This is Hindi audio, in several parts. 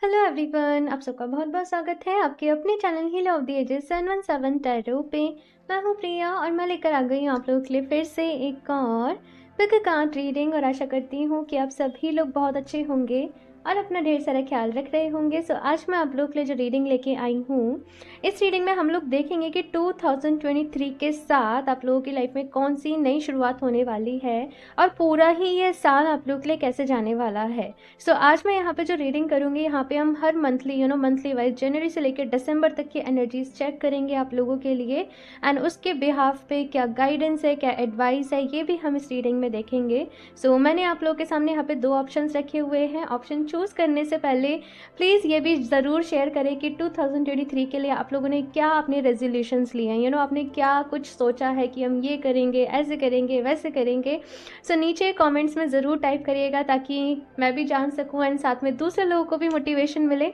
हेलो एवरीवन, आप सबका बहुत बहुत स्वागत है आपके अपने channel heal of the ages 717 tarot पे। मैं हूँ प्रिया और मैं लेकर आ गई हूँ आप लोगों के लिए फिर से एक और क्विक कार्ड रीडिंग। और आशा करती हूँ कि आप सभी लोग बहुत अच्छे होंगे और अपना ढेर सारा ख्याल रख रहे होंगे। सो आज मैं आप लोग के लिए जो रीडिंग लेके आई हूँ, इस रीडिंग में हम लोग देखेंगे कि 2023 के साथ आप लोगों की लाइफ में कौन सी नई शुरुआत होने वाली है और पूरा ही ये साल आप लोग के लिए कैसे जाने वाला है। सो आज मैं यहाँ पे जो रीडिंग करूँगी, यहाँ पे हम हर मंथली मंथली वाइज जनवरी से लेकर दिसंबर तक की एनर्जीज चेक करेंगे आप लोगों के लिए। एंड उसके बिहाफ पे क्या गाइडेंस है, क्या एडवाइस है, ये भी हम इस रीडिंग में देखेंगे। सो मैंने आप लोगों के सामने यहाँ पे दो ऑप्शंस रखे हुए हैं। ऑप्शन चूज़ करने से पहले प्लीज़ ये भी ज़रूर शेयर करें कि 2023 के लिए आप लोगों ने क्या अपने रेजोल्यूशंस लिए हैं। आपने क्या कुछ सोचा है कि हम ये करेंगे, ऐसे करेंगे, वैसे करेंगे। सो नीचे कमेंट्स में ज़रूर टाइप करिएगा ताकि मैं भी जान सकूं एंड साथ में दूसरे लोगों को भी मोटिवेशन मिले।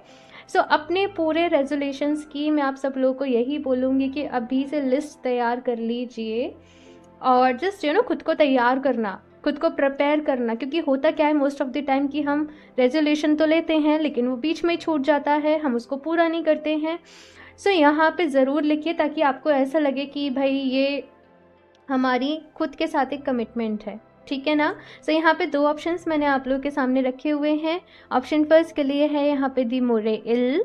सो अपने पूरे रेजोल्यूशंस की मैं आप सब लोगों को यही बोलूँगी कि अभी से लिस्ट तैयार कर लीजिए और जस्ट खुद को तैयार करना, खुद को प्रिपेयर करना। क्योंकि होता क्या है मोस्ट ऑफ द टाइम कि हम रेजोल्यूशन तो लेते हैं लेकिन वो बीच में ही छूट जाता है, हम उसको पूरा नहीं करते हैं। सो यहाँ पे ज़रूर लिखिए ताकि आपको ऐसा लगे कि भाई ये हमारी खुद के साथ एक कमिटमेंट है, ठीक है ना। सो यहाँ पे दो ऑप्शंस मैंने आप लोगों के सामने रखे हुए हैं। ऑप्शन फर्स्ट के लिए है यहाँ पे दी मोरे इल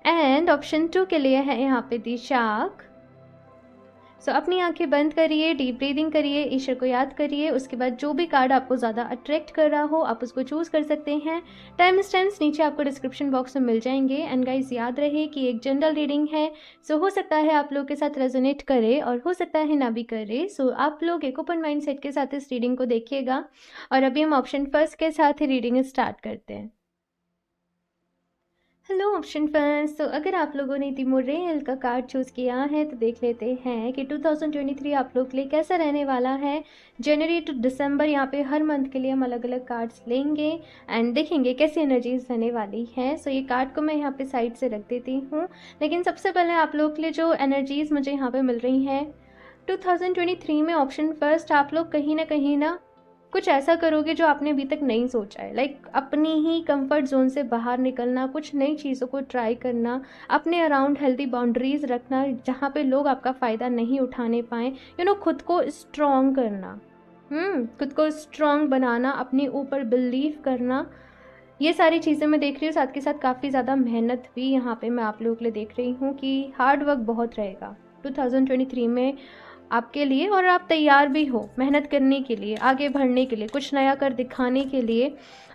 एंड ऑप्शन टू के लिए है यहाँ पे दी शार्क। सो अपनी आंखें बंद करिए, डीप ब्रीदिंग करिए, ईश्वर को याद करिए। उसके बाद जो भी कार्ड आपको ज़्यादा अट्रैक्ट कर रहा हो आप उसको चूज़ कर सकते हैं। टाइम स्टैम्प्स नीचे आपको डिस्क्रिप्शन बॉक्स में मिल जाएंगे। एंड गाइस याद रहे कि एक जनरल रीडिंग है, सो हो सकता है आप लोग के साथ रेजोनेट करे और हो सकता है ना भी करे। सो आप लोग एक ओपन माइंड सेट के साथ इस रीडिंग को देखिएगा। और अभी हम ऑप्शन फर्स्ट के साथ ही रीडिंग स्टार्ट करते हैं। Hello option first. तो अगर आप लोगों ने तिमोरेल का कार्ड चूज़ किया है तो देख लेते हैं कि 2023 आप लोग के लिए कैसा रहने वाला है। जनवरी टू दिसंबर यहाँ पे हर मंथ के लिए हम अलग अलग कार्ड्स लेंगे एंड देखेंगे कैसी एनर्जीज रहने वाली हैं। सो ये कार्ड को मैं यहाँ पे साइड से रख देती हूँ। लेकिन सबसे पहले आप लोग के लिए जो एनर्जीज मुझे यहाँ पे मिल रही हैं 2023 में, ऑप्शन फर्स्ट आप लोग कहीं ना कुछ ऐसा करोगे जो आपने अभी तक नहीं सोचा है। लाइक अपनी ही कंफर्ट जोन से बाहर निकलना, कुछ नई चीज़ों को ट्राई करना, अपने अराउंड हेल्दी बाउंड्रीज रखना जहाँ पे लोग आपका फ़ायदा नहीं उठाने पाएँ। खुद को स्ट्रॉन्ग करना, खुद को स्ट्रॉन्ग बनाना, अपने ऊपर बिलीव करना, ये सारी चीज़ें मैं देख रही हूँ। साथ के साथ काफ़ी ज़्यादा मेहनत भी यहाँ पे मैं आप लोगों के लिए देख रही हूँ कि हार्ड वर्क बहुत रहेगा 2023 में आपके लिए। और आप तैयार भी हो मेहनत करने के लिए, आगे बढ़ने के लिए, कुछ नया कर दिखाने के लिए।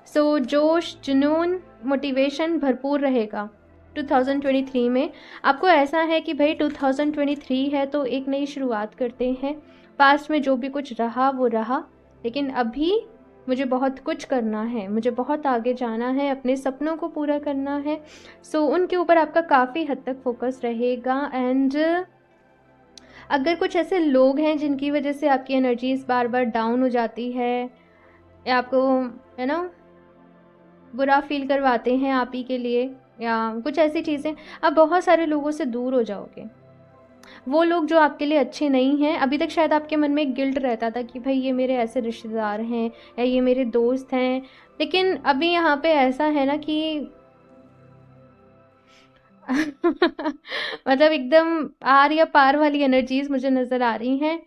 सो जोश, जुनून, मोटिवेशन भरपूर रहेगा 2023 में। आपको ऐसा है कि भाई 2023 है तो एक नई शुरुआत करते हैं। पास्ट में जो भी कुछ रहा वो रहा, लेकिन अभी मुझे बहुत कुछ करना है, मुझे बहुत आगे जाना है, अपने सपनों को पूरा करना है। सो उनके ऊपर आपका काफ़ी हद तक फोकस रहेगा। एंड अगर कुछ ऐसे लोग हैं जिनकी वजह से आपकी एनर्जीज बार बार डाउन हो जाती है या आपको बुरा फील करवाते हैं आप ही के लिए या कुछ ऐसी चीज़ें, आप बहुत सारे लोगों से दूर हो जाओगे। वो लोग जो आपके लिए अच्छे नहीं हैं, अभी तक शायद आपके मन में एक गिल्ट रहता था कि भाई ये मेरे ऐसे रिश्तेदार हैं या ये मेरे दोस्त हैं, लेकिन अभी यहाँ पे ऐसा है ना कि मतलब एकदम आर या पार वाली एनर्जीज मुझे नज़र आ रही हैं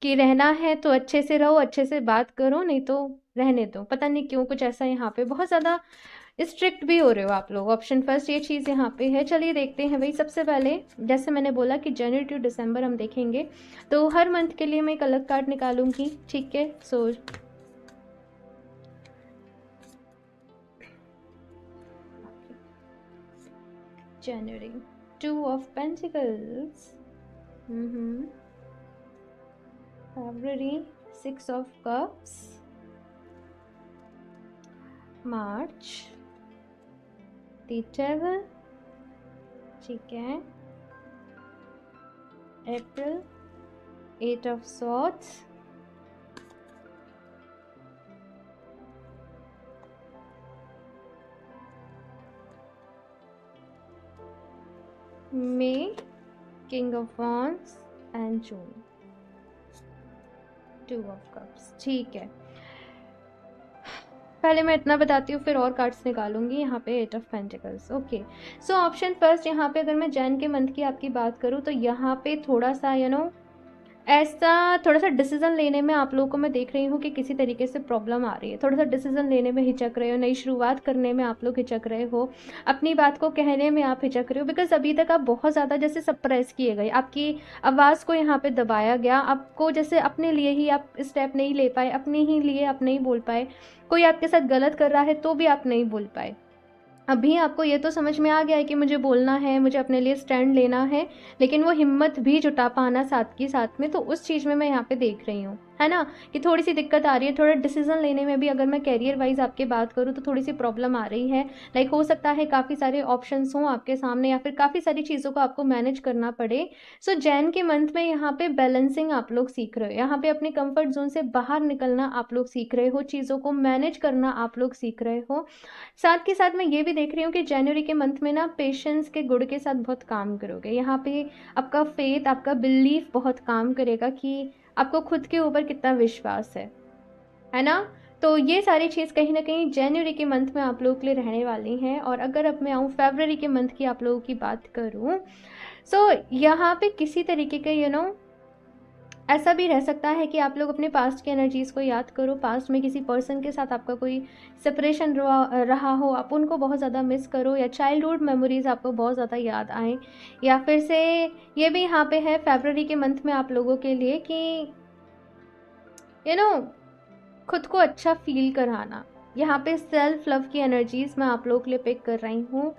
कि रहना है तो अच्छे से रहो, अच्छे से बात करो, नहीं तो रहने दो। पता नहीं क्यों कुछ ऐसा यहाँ पे बहुत ज़्यादा स्ट्रिक्ट भी हो रहे हो आप लोग। ऑप्शन फर्स्ट ये चीज़ यहाँ पे है। चलिए देखते हैं भाई। सबसे पहले जैसे मैंने बोला कि जनवरी टू दिसंबर हम देखेंगे, तो हर मंथ के लिए मैं एक अलग कार्ड निकालूंगी, ठीक है। सो जनवरी, 2 of pentacles, February, 6 of Cups, March, the Devil, ठीक है, April, 8 of Swords, May, King of Wands and June, 2 of Cups, ठीक है। पहले मैं इतना बताती हूँ, फिर और कार्ड्स निकालूंगी। यहाँ पे 8 of pentacles. Okay, so option first, यहाँ पे अगर मैं जैन के मंथ की आपकी बात करूँ तो यहाँ पे थोड़ा सा ऐसा थोड़ा सा डिसीजन लेने में आप लोगों को मैं देख रही हूँ कि किसी तरीके से प्रॉब्लम आ रही है। थोड़ा सा डिसीजन लेने में हिचक रहे हो, नई शुरुआत करने में आप लोग हिचक रहे हो, अपनी बात को कहने में आप हिचक रहे हो, बिकॉज अभी तक आप बहुत ज़्यादा जैसे सप्रेस किए गए, आपकी आवाज़ को यहाँ पे दबाया गया, आपको जैसे अपने लिए ही आप स्टेप नहीं ले पाए, अपने ही लिए आप नहीं बोल पाए, कोई आपके साथ गलत कर रहा है तो भी आप नहीं बोल पाए। अभी आपको ये तो समझ में आ गया है कि मुझे बोलना है, मुझे अपने लिए स्टैंड लेना है, लेकिन वो हिम्मत भी जुटा पाना साथ के साथ में, तो उस चीज़ में मैं यहाँ पे देख रही हूँ, है ना, कि थोड़ी सी दिक्कत आ रही है। थोड़ा डिसीजन लेने में भी अगर मैं कैरियर वाइज आपकी बात करूँ तो थोड़ी सी प्रॉब्लम आ रही है। लाइक हो सकता है काफ़ी सारे ऑप्शंस हों आपके सामने, या फिर काफ़ी सारी चीज़ों को आपको मैनेज करना पड़े। सो जैन के मंथ में यहाँ पे बैलेंसिंग आप लोग सीख रहे हो, यहाँ पे अपने कंफर्ट जोन से बाहर निकलना आप लोग सीख रहे हो, चीज़ों को मैनेज करना आप लोग सीख रहे हो। साथ के साथ मैं ये भी देख रही हूँ कि जनवरी के मंथ में ना पेशेंस के गुण के साथ बहुत काम करोगे। यहाँ पे आपका फेथ, आपका बिलीफ बहुत काम करेगा कि आपको खुद के ऊपर कितना विश्वास है ना। तो ये सारी चीज़ कहीं ना कहीं जनवरी के मंथ में आप लोगों के लिए रहने वाली हैं। और अगर अब मैं आऊँ फरवरी के मंथ की आप लोगों की बात करूँ, सो यहाँ पे किसी तरीके के ऐसा भी रह सकता है कि आप लोग अपने पास्ट की एनर्जीज़ को याद करो। पास्ट में किसी पर्सन के साथ आपका कोई सेपरेशन रहा हो, आप उनको बहुत ज़्यादा मिस करो, या चाइल्डहुड मेमोरीज़ आपको बहुत ज़्यादा याद आए। या फिर से ये भी यहाँ पे है फरवरी के मंथ में आप लोगों के लिए कि यू नो खुद को अच्छा फील कराना। यहाँ पे सेल्फ लव की एनर्जीज़ मैं आप लोगों के लिए पिक कर रही हूँ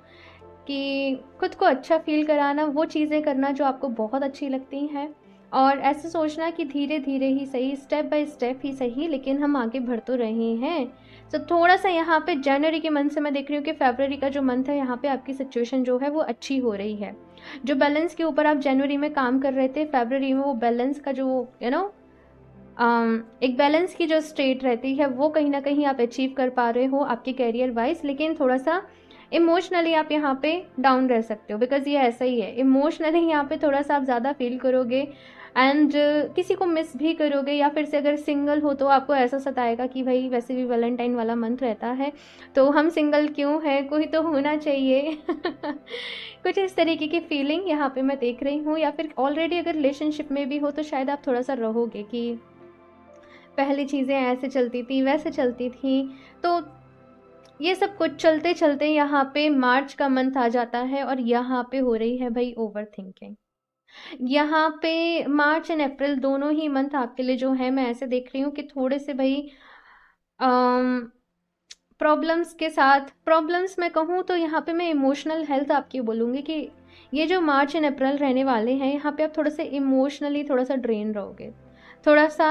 कि खुद को अच्छा फील कराना, वो चीज़ें करना जो आपको बहुत अच्छी लगती हैं, और ऐसे सोचना कि धीरे धीरे ही सही, स्टेप बाय स्टेप ही सही, लेकिन हम आगे बढ़ तो रहे हैं। तो थोड़ा सा यहाँ पे जनवरी के मंथ से मैं देख रही हूँ कि फरवरी का जो मंथ है यहाँ पे आपकी सिचुएशन जो है वो अच्छी हो रही है। जो बैलेंस के ऊपर आप जनवरी में काम कर रहे थे, फरवरी में वो बैलेंस का जो एक बैलेंस की जो स्टेट रहती है वो कहीं ना कहीं आप अचीव कर पा रहे हो आपके कैरियर वाइज। लेकिन थोड़ा सा इमोशनली आप यहाँ पे डाउन रह सकते हो, बिकॉज ये ऐसा ही है, इमोशनली यहाँ पे थोड़ा सा आप ज़्यादा फील करोगे, एंड किसी को मिस भी करोगे। या फिर से अगर सिंगल हो तो आपको ऐसा सताएगा कि भाई वैसे भी वैलेंटाइन वाला मंथ रहता है तो हम सिंगल क्यों हैं, कोई तो होना चाहिए। कुछ इस तरीके की फीलिंग यहाँ पे मैं देख रही हूँ। या फिर ऑलरेडी अगर रिलेशनशिप में भी हो तो शायद आप थोड़ा सा रहोगे कि पहली चीज़ें ऐसे चलती थी वैसे चलती थी। तो ये सब कुछ चलते चलते यहाँ पे मार्च का मंथ आ जाता है और यहाँ पे हो रही है भाई ओवर थिंकिंग। यहाँ पे मार्च एंड अप्रैल दोनों ही मंथ आपके लिए जो है मैं ऐसे देख रही हूँ कि थोड़े से भाई प्रॉब्लम्स के साथ, प्रॉब्लम्स मैं कहूँ तो यहाँ पे मैं इमोशनल हेल्थ आपकी बोलूँगी कि ये जो मार्च एंड अप्रैल रहने वाले हैं यहाँ पे आप थोड़ा सा इमोशनली थोड़ा सा ड्रेन रहोगे, थोड़ा सा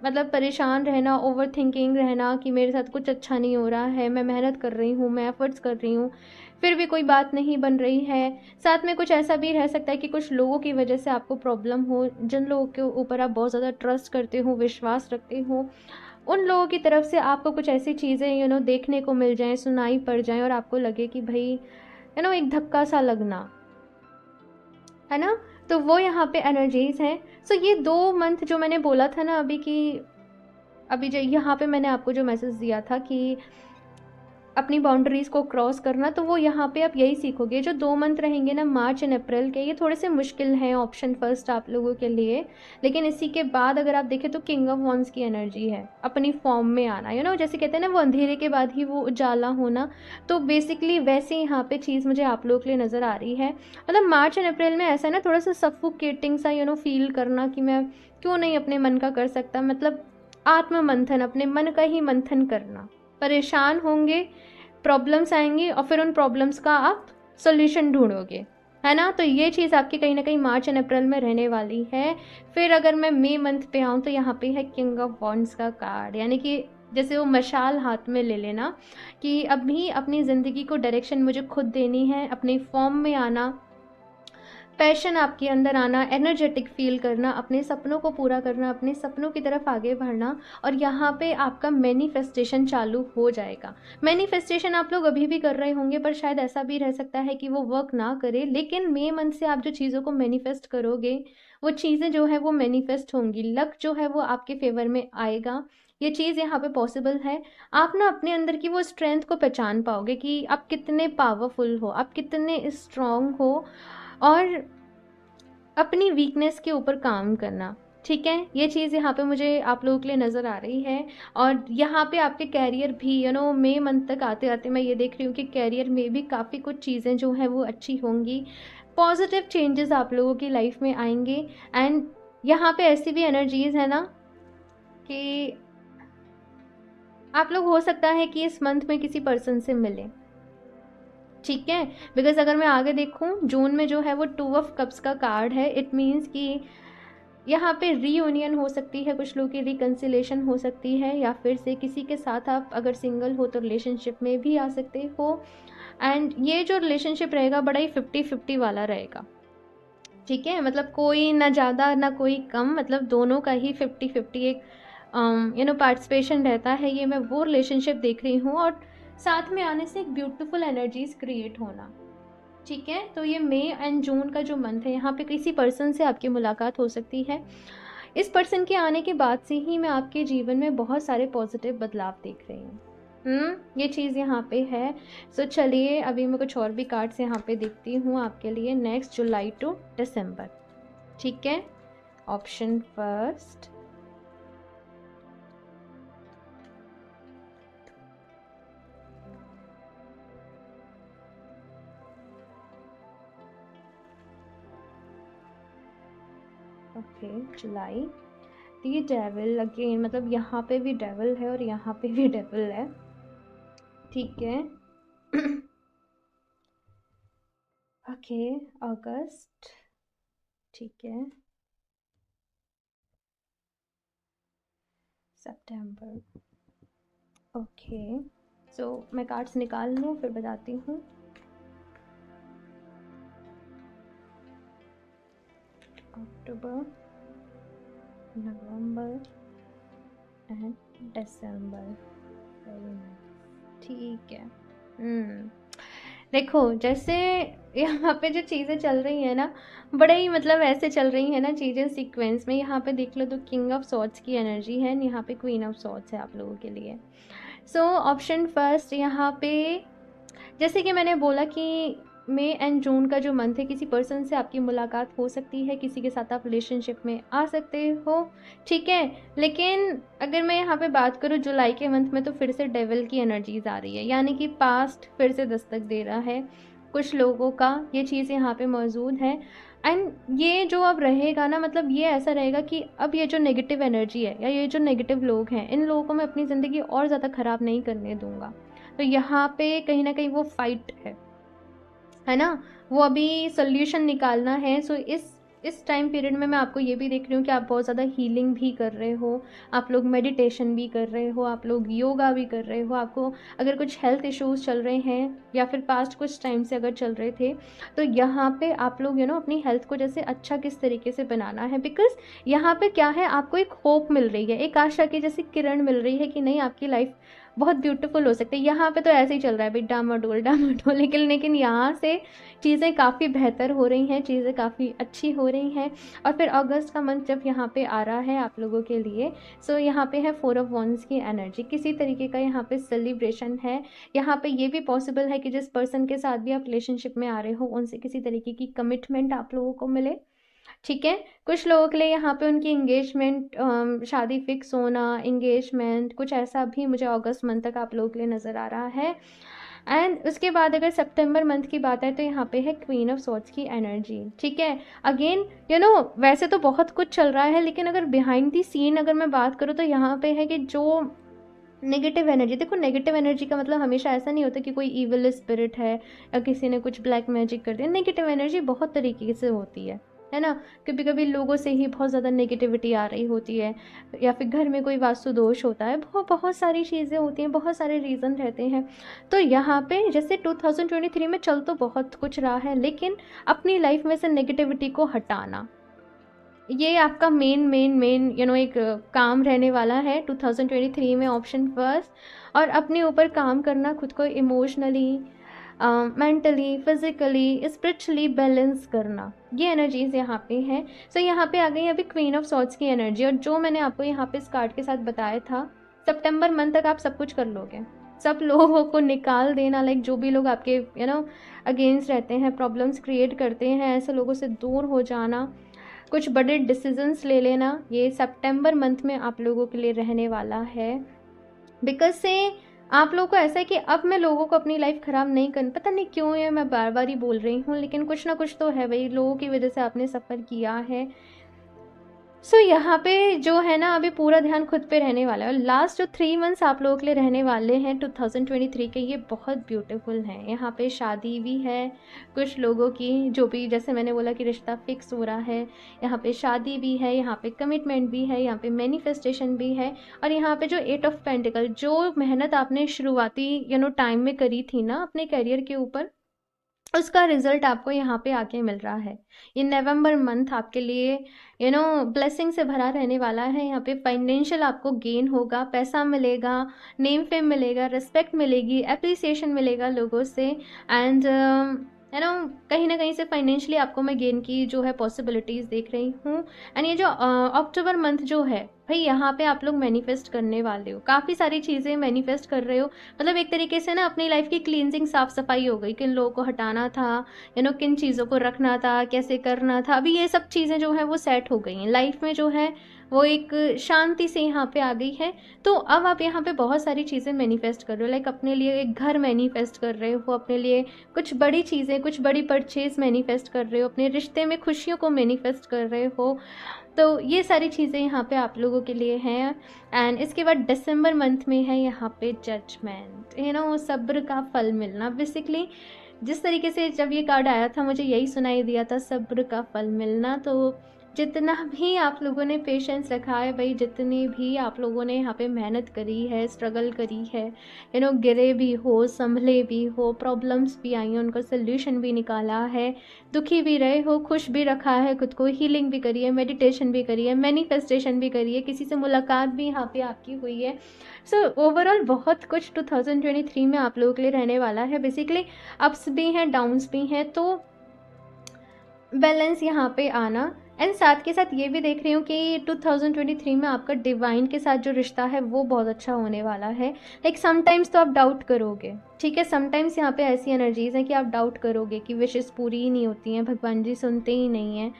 मतलब परेशान रहना, ओवर थिंकिंग रहना कि मेरे साथ कुछ अच्छा नहीं हो रहा है, मैं मेहनत कर रही हूँ, मैं एफर्ट्स कर रही हूँ, फिर भी कोई बात नहीं बन रही है। साथ में कुछ ऐसा भी रह सकता है कि कुछ लोगों की वजह से आपको प्रॉब्लम हो, जिन लोगों के ऊपर आप बहुत ज़्यादा ट्रस्ट करते हो, विश्वास रखते हो, उन लोगों की तरफ से आपको कुछ ऐसी चीज़ें देखने को मिल जाएं, सुनाई पड़ जाएं, और आपको लगे कि भाई एक धक्का सा लगना, है ना। तो वो यहाँ पे एनर्जीज हैं। सो ये 2 मंथ जो मैंने बोला था ना अभी कि अभी जो यहाँ पे मैंने आपको जो मैसेज दिया था कि अपनी बाउंड्रीज़ को क्रॉस करना, तो वो यहाँ पे आप यही सीखोगे। जो 2 मंथ रहेंगे ना मार्च एंड अप्रैल के, ये थोड़े से मुश्किल हैं ऑप्शन फर्स्ट आप लोगों के लिए। लेकिन इसी के बाद अगर आप देखें तो किंग ऑफ वॉन्ड्स की एनर्जी है, अपनी फॉर्म में आना, जैसे कहते हैं ना वो अंधेरे के बाद ही वो उजाला होना, तो बेसिकली वैसे यहाँ पे चीज़ मुझे आप लोगों के लिए नज़र आ रही है। मतलब मार्च एंड अप्रैल में ऐसा है ना थोड़ा सा सफोकेटिंग सा फील करना कि मैं क्यों नहीं अपने मन का कर सकता, मतलब आत्म मंथन, अपने मन का ही मंथन करना। परेशान होंगे, प्रॉब्लम्स आएंगी और फिर उन प्रॉब्लम्स का आप सॉल्यूशन ढूंढोगे, है ना। तो ये चीज़ आपकी कहीं ना कहीं मार्च एंड अप्रैल में रहने वाली है। फिर अगर मैं मई मंथ पे आऊँ तो यहाँ पे है किंग ऑफ वॉन्ड्स का कार्ड, यानी कि जैसे वो मशाल हाथ में ले लेना कि अभी अपनी ज़िंदगी को डायरेक्शन मुझे खुद देनी है, अपनी फॉर्म में आना, पैशन आपके अंदर आना, एनर्जेटिक फील करना, अपने सपनों को पूरा करना, अपने सपनों की तरफ आगे बढ़ना, और यहाँ पे आपका मैनिफेस्टेशन चालू हो जाएगा। मैनिफेस्टेशन आप लोग अभी भी कर रहे होंगे, पर शायद ऐसा भी रह सकता है कि वो वर्क ना करे, लेकिन मई मंथ से आप जो चीज़ों को मैनिफेस्ट करोगे वो चीज़ें जो है वो मैनिफेस्ट होंगी, लक जो है वो आपके फेवर में आएगा। ये चीज़ यहाँ पे पॉसिबल है। आप ना अपने अंदर की वो स्ट्रेंथ को पहचान पाओगे कि आप कितने पावरफुल हो, आप कितने स्ट्रांग हो, और अपनी वीकनेस के ऊपर काम करना। ठीक है, ये चीज़ यहाँ पे मुझे आप लोगों के लिए नज़र आ रही है। और यहाँ पे आपके कैरियर भी मई मंथ तक आते आते मैं ये देख रही हूँ कि कैरियर में भी काफ़ी कुछ चीज़ें जो हैं वो अच्छी होंगी। पॉजिटिव चेंजेस आप लोगों की लाइफ में आएंगे। एंड यहाँ पे ऐसी भी एनर्जीज है ना कि आप लोग हो सकता है कि इस मंथ में किसी पर्सन से मिलें। ठीक है, बिकॉज अगर मैं आगे देखूं जून में जो है वो 2 ऑफ कप्स का कार्ड है। इट मीन्स कि यहाँ पे रीयूनियन हो सकती है, कुछ लोगों की रिकन्सिलेशन हो सकती है, या फिर से किसी के साथ आप अगर सिंगल हो तो रिलेशनशिप में भी आ सकते हो। एंड ये जो रिलेशनशिप रहेगा बड़ा ही 50-50 वाला रहेगा। ठीक है, मतलब कोई ना ज़्यादा ना कोई कम, मतलब दोनों का ही 50-50 एक पार्टिसिपेशन रहता है। ये मैं वो रिलेशनशिप देख रही हूँ, और साथ में आने से एक ब्यूटीफुल एनर्जीज क्रिएट होना। ठीक है, तो ये मई एंड जून का जो मंथ है, यहाँ पे किसी पर्सन से आपकी मुलाकात हो सकती है। इस पर्सन के आने के बाद से ही मैं आपके जीवन में बहुत सारे पॉजिटिव बदलाव देख रही हूँ। ये चीज़ यहाँ पे है। सो चलिए अभी मैं कुछ और भी कार्ड्स यहाँ पे देखती हूँ आपके लिए। नेक्स्ट जुलाई टू दिसंबर। ठीक है, ऑप्शन फर्स्ट, ओके जुलाई, दी डेविल अगेन, मतलब यहाँ पे भी डेविल है और यहाँ पे भी डेविल है। ठीक है ओके अगस्त, ठीक है सितंबर, ओके। सो मैं कार्ड्स निकाल लूँ फिर बताती हूँ। अक्टूबर, नवंबर एंड दिसंबर, वेरी नाइस। ठीक है। देखो जैसे यहाँ पे जो चीज़ें चल रही हैं ना, बड़े ही मतलब ऐसे चल रही हैं ना चीज़ें सीक्वेंस में। यहाँ पे देख लो तो किंग ऑफ सॉर्ड्स की एनर्जी है, यहाँ पे क्वीन ऑफ सॉर्ड्स है आप लोगों के लिए। सो ऑप्शन फर्स्ट, यहाँ पे जैसे कि मैंने बोला कि मई एंड जून का जो मंथ है, किसी पर्सन से आपकी मुलाकात हो सकती है, किसी के साथ आप रिलेशनशिप में आ सकते हो। ठीक है, लेकिन अगर मैं यहाँ पे बात करूँ जुलाई के मंथ में, तो फिर से डेविल की एनर्जीज आ रही है, यानी कि पास्ट फिर से दस्तक दे रहा है कुछ लोगों का। ये चीज़ यहाँ पे मौजूद है। एंड ये जो अब रहेगा ना, मतलब ये ऐसा रहेगा कि अब ये जो नेगेटिव एनर्जी है या ये जो नेगेटिव लोग हैं, इन लोगों को मैं अपनी ज़िंदगी और ज़्यादा ख़राब नहीं करने दूंगा। तो यहाँ पे कहीं ना कहीं वो फाइट है ना, वो अभी सोल्यूशन निकालना है। सो इस टाइम पीरियड में मैं आपको ये भी देख रही हूँ कि आप बहुत ज़्यादा हीलिंग भी कर रहे हो, आप लोग मेडिटेशन भी कर रहे हो, आप लोग योगा भी कर रहे हो। आपको अगर कुछ हेल्थ इश्यूज चल रहे हैं या फिर पास्ट कुछ टाइम से अगर चल रहे थे, तो यहाँ पे आप लोग अपनी हेल्थ को जैसे अच्छा किस तरीके से बनाना है। बिकॉज यहाँ पे क्या है, आपको एक होप मिल रही है, एक आशा की जैसी किरण मिल रही है कि नहीं आपकी लाइफ बहुत ब्यूटीफुल हो सकती है। यहाँ पे तो ऐसे ही चल रहा है भाई, डामाडोल डामाडोल, लेकिन यहाँ से चीज़ें काफ़ी बेहतर हो रही हैं, चीज़ें काफ़ी अच्छी हो रही हैं। और फिर अगस्त का मंथ जब यहाँ पे आ रहा है आप लोगों के लिए, सो यहाँ पे है 4 ऑफ वंड्स की एनर्जी, किसी तरीके का यहाँ पे सेलिब्रेशन है। यहाँ पे ये भी पॉसिबल है कि जिस पर्सन के साथ भी आप रिलेशनशिप में आ रहे हो, उनसे किसी तरीके की कमिटमेंट आप लोगों को मिले। ठीक है, कुछ लोगों के लिए यहाँ पे उनकी इंगेजमेंट, शादी फिक्स होना, इंगेजमेंट कुछ ऐसा भी मुझे अगस्त मंथ तक आप लोगों के लिए नज़र आ रहा है। एंड उसके बाद अगर सितंबर मंथ की बात है, तो यहाँ पे है क्वीन ऑफ सॉर्ड्स की एनर्जी। ठीक है, अगेन वैसे तो बहुत कुछ चल रहा है, लेकिन अगर बिहाइंड दी सीन अगर मैं बात करूँ, तो यहाँ पे है कि जो नेगेटिव एनर्जी, देखो नेगेटिव एनर्जी का मतलब हमेशा ऐसा नहीं होता कि कोई इविल स्पिरिट है या किसी ने कुछ ब्लैक मैजिक कर दिया। नेगेटिव एनर्जी बहुत तरीके से होती है ना। कभी कभी लोगों से ही बहुत ज़्यादा नेगेटिविटी आ रही होती है, या फिर घर में कोई वास्तु दोष होता है, बहुत बहुत सारी चीज़ें होती हैं, बहुत सारे रीज़न रहते हैं। तो यहाँ पे जैसे 2023 में चल तो बहुत कुछ रहा है, लेकिन अपनी लाइफ में से नेगेटिविटी को हटाना, ये आपका मेन एक काम रहने वाला है 2023 में, ऑप्शन फर्स्ट। और अपने ऊपर काम करना, खुद को emotionally, mentally, physically, spiritually balance करना, ये एनर्जीज यहाँ पे हैं। सो यहाँ पे आ गई अभी क्वीन ऑफ सॉर्ड्स की एनर्जी। और जो मैंने आपको यहाँ पे इस कार्ड के साथ बताया था सितंबर मंथ तक आप सब कुछ कर लोगे। सब लोगों को निकाल देना, लाइक जो भी लोग आपके अगेंस्ट रहते हैं, प्रॉब्लम्स क्रिएट करते हैं, ऐसे लोगों से दूर हो जाना, कुछ बड़े डिसीजंस ले लेना, ये सितंबर मंथ में आप लोगों के लिए रहने वाला है। बिकॉज से आप लोगों को ऐसा है कि अब मैं लोगों को अपनी लाइफ ख़राब नहीं करनी, पता नहीं क्यों है, मैं बार बार ही बोल रही हूँ, लेकिन कुछ ना कुछ तो है भाई, लोगों की वजह से आपने सफ़र किया है। सो यहाँ पे जो है ना, अभी पूरा ध्यान खुद पे रहने वाला है। और लास्ट जो 3 मंथ्स आप लोगों के लिए रहने वाले हैं 2023 के, ये बहुत ब्यूटीफुल हैं। यहाँ पे शादी भी है कुछ लोगों की, जो भी जैसे मैंने बोला कि रिश्ता फिक्स हो रहा है, यहाँ पे शादी भी है, यहाँ पे कमिटमेंट भी है, यहाँ पे मैनिफेस्टेशन भी है। और यहाँ पे जो 8 ऑफ पेंटिकल, जो मेहनत आपने शुरुआती टाइम में करी थी ना अपने करियर के ऊपर, उसका रिजल्ट आपको यहाँ पे आके मिल रहा है। ये नवंबर मंथ आपके लिए ब्लेसिंग से भरा रहने वाला है। यहाँ पे फाइनेंशियल आपको गेन होगा, पैसा मिलेगा, नेम फेम मिलेगा, रिस्पेक्ट मिलेगी, एप्रिसिएशन मिलेगा लोगों से। एंड कहीं ना कहीं से फाइनेंशियली आपको मैं गेन की जो है पॉसिबिलिटीज़ देख रही हूँ। एंड ये जो अक्टूबर मंथ जो है भाई, यहाँ पे आप लोग मैनिफेस्ट करने वाले हो, काफ़ी सारी चीज़ें मैनिफेस्ट कर रहे हो। मतलब एक तरीके से ना अपनी लाइफ की क्लींजिंग, साफ सफाई हो गई, किन लोगों को हटाना था, किन चीज़ों को रखना था, कैसे करना था, अभी ये सब चीज़ें जो है वो सेट हो गई हैं लाइफ में, जो है वो एक शांति से यहाँ पे आ गई है। तो अब आप यहाँ पे बहुत सारी चीज़ें मैनिफेस्ट कर रहे हो, लाइक अपने लिए एक घर मैनिफेस्ट कर रहे हो, अपने लिए कुछ बड़ी चीज़ें, कुछ बड़ी परचेज मैनिफेस्ट कर रहे हो, अपने रिश्ते में खुशियों को मैनिफेस्ट कर रहे हो। तो ये सारी चीज़ें यहाँ पे आप लोगों के लिए हैं। एंड इसके बाद दिसंबर मंथ में है यहाँ पे जजमेंट, सब्र का फल मिलना। बेसिकली जिस तरीके से जब ये कार्ड आया था मुझे यही सुनाई दिया था, सब्र का फल मिलना। तो जितना भी आप लोगों ने पेशेंस रखा है भाई, जितनी भी आप लोगों ने यहाँ पे मेहनत करी है, स्ट्रगल करी है, गिरे भी हो, संभले भी हो, प्रॉब्लम्स भी आई हैं, उनका सोल्यूशन भी निकाला है, दुखी भी रहे हो, खुश भी रखा है खुद को, हीलिंग भी करी है, मेडिटेशन भी करी है, मैनिफेस्टेशन भी करी है, किसी से मुलाकात भी यहाँ पे आपकी हुई है। सो ओवरऑल बहुत कुछ 2023 में आप लोगों के लिए रहने वाला है। बेसिकली अप्स भी हैं, डाउन्स भी हैं, तो बैलेंस यहाँ पे आना। एंड साथ के साथ ये भी देख रही हूँ कि 2023 में आपका डिवाइन के साथ जो रिश्ता है वो बहुत अच्छा होने वाला है। लाइक समटाइम्स तो आप डाउट करोगे, ठीक है, समटाइम्स यहाँ पे ऐसी एनर्जीज हैं कि आप डाउट करोगे कि विशेष पूरी ही नहीं होती हैं, भगवान जी सुनते ही नहीं हैं।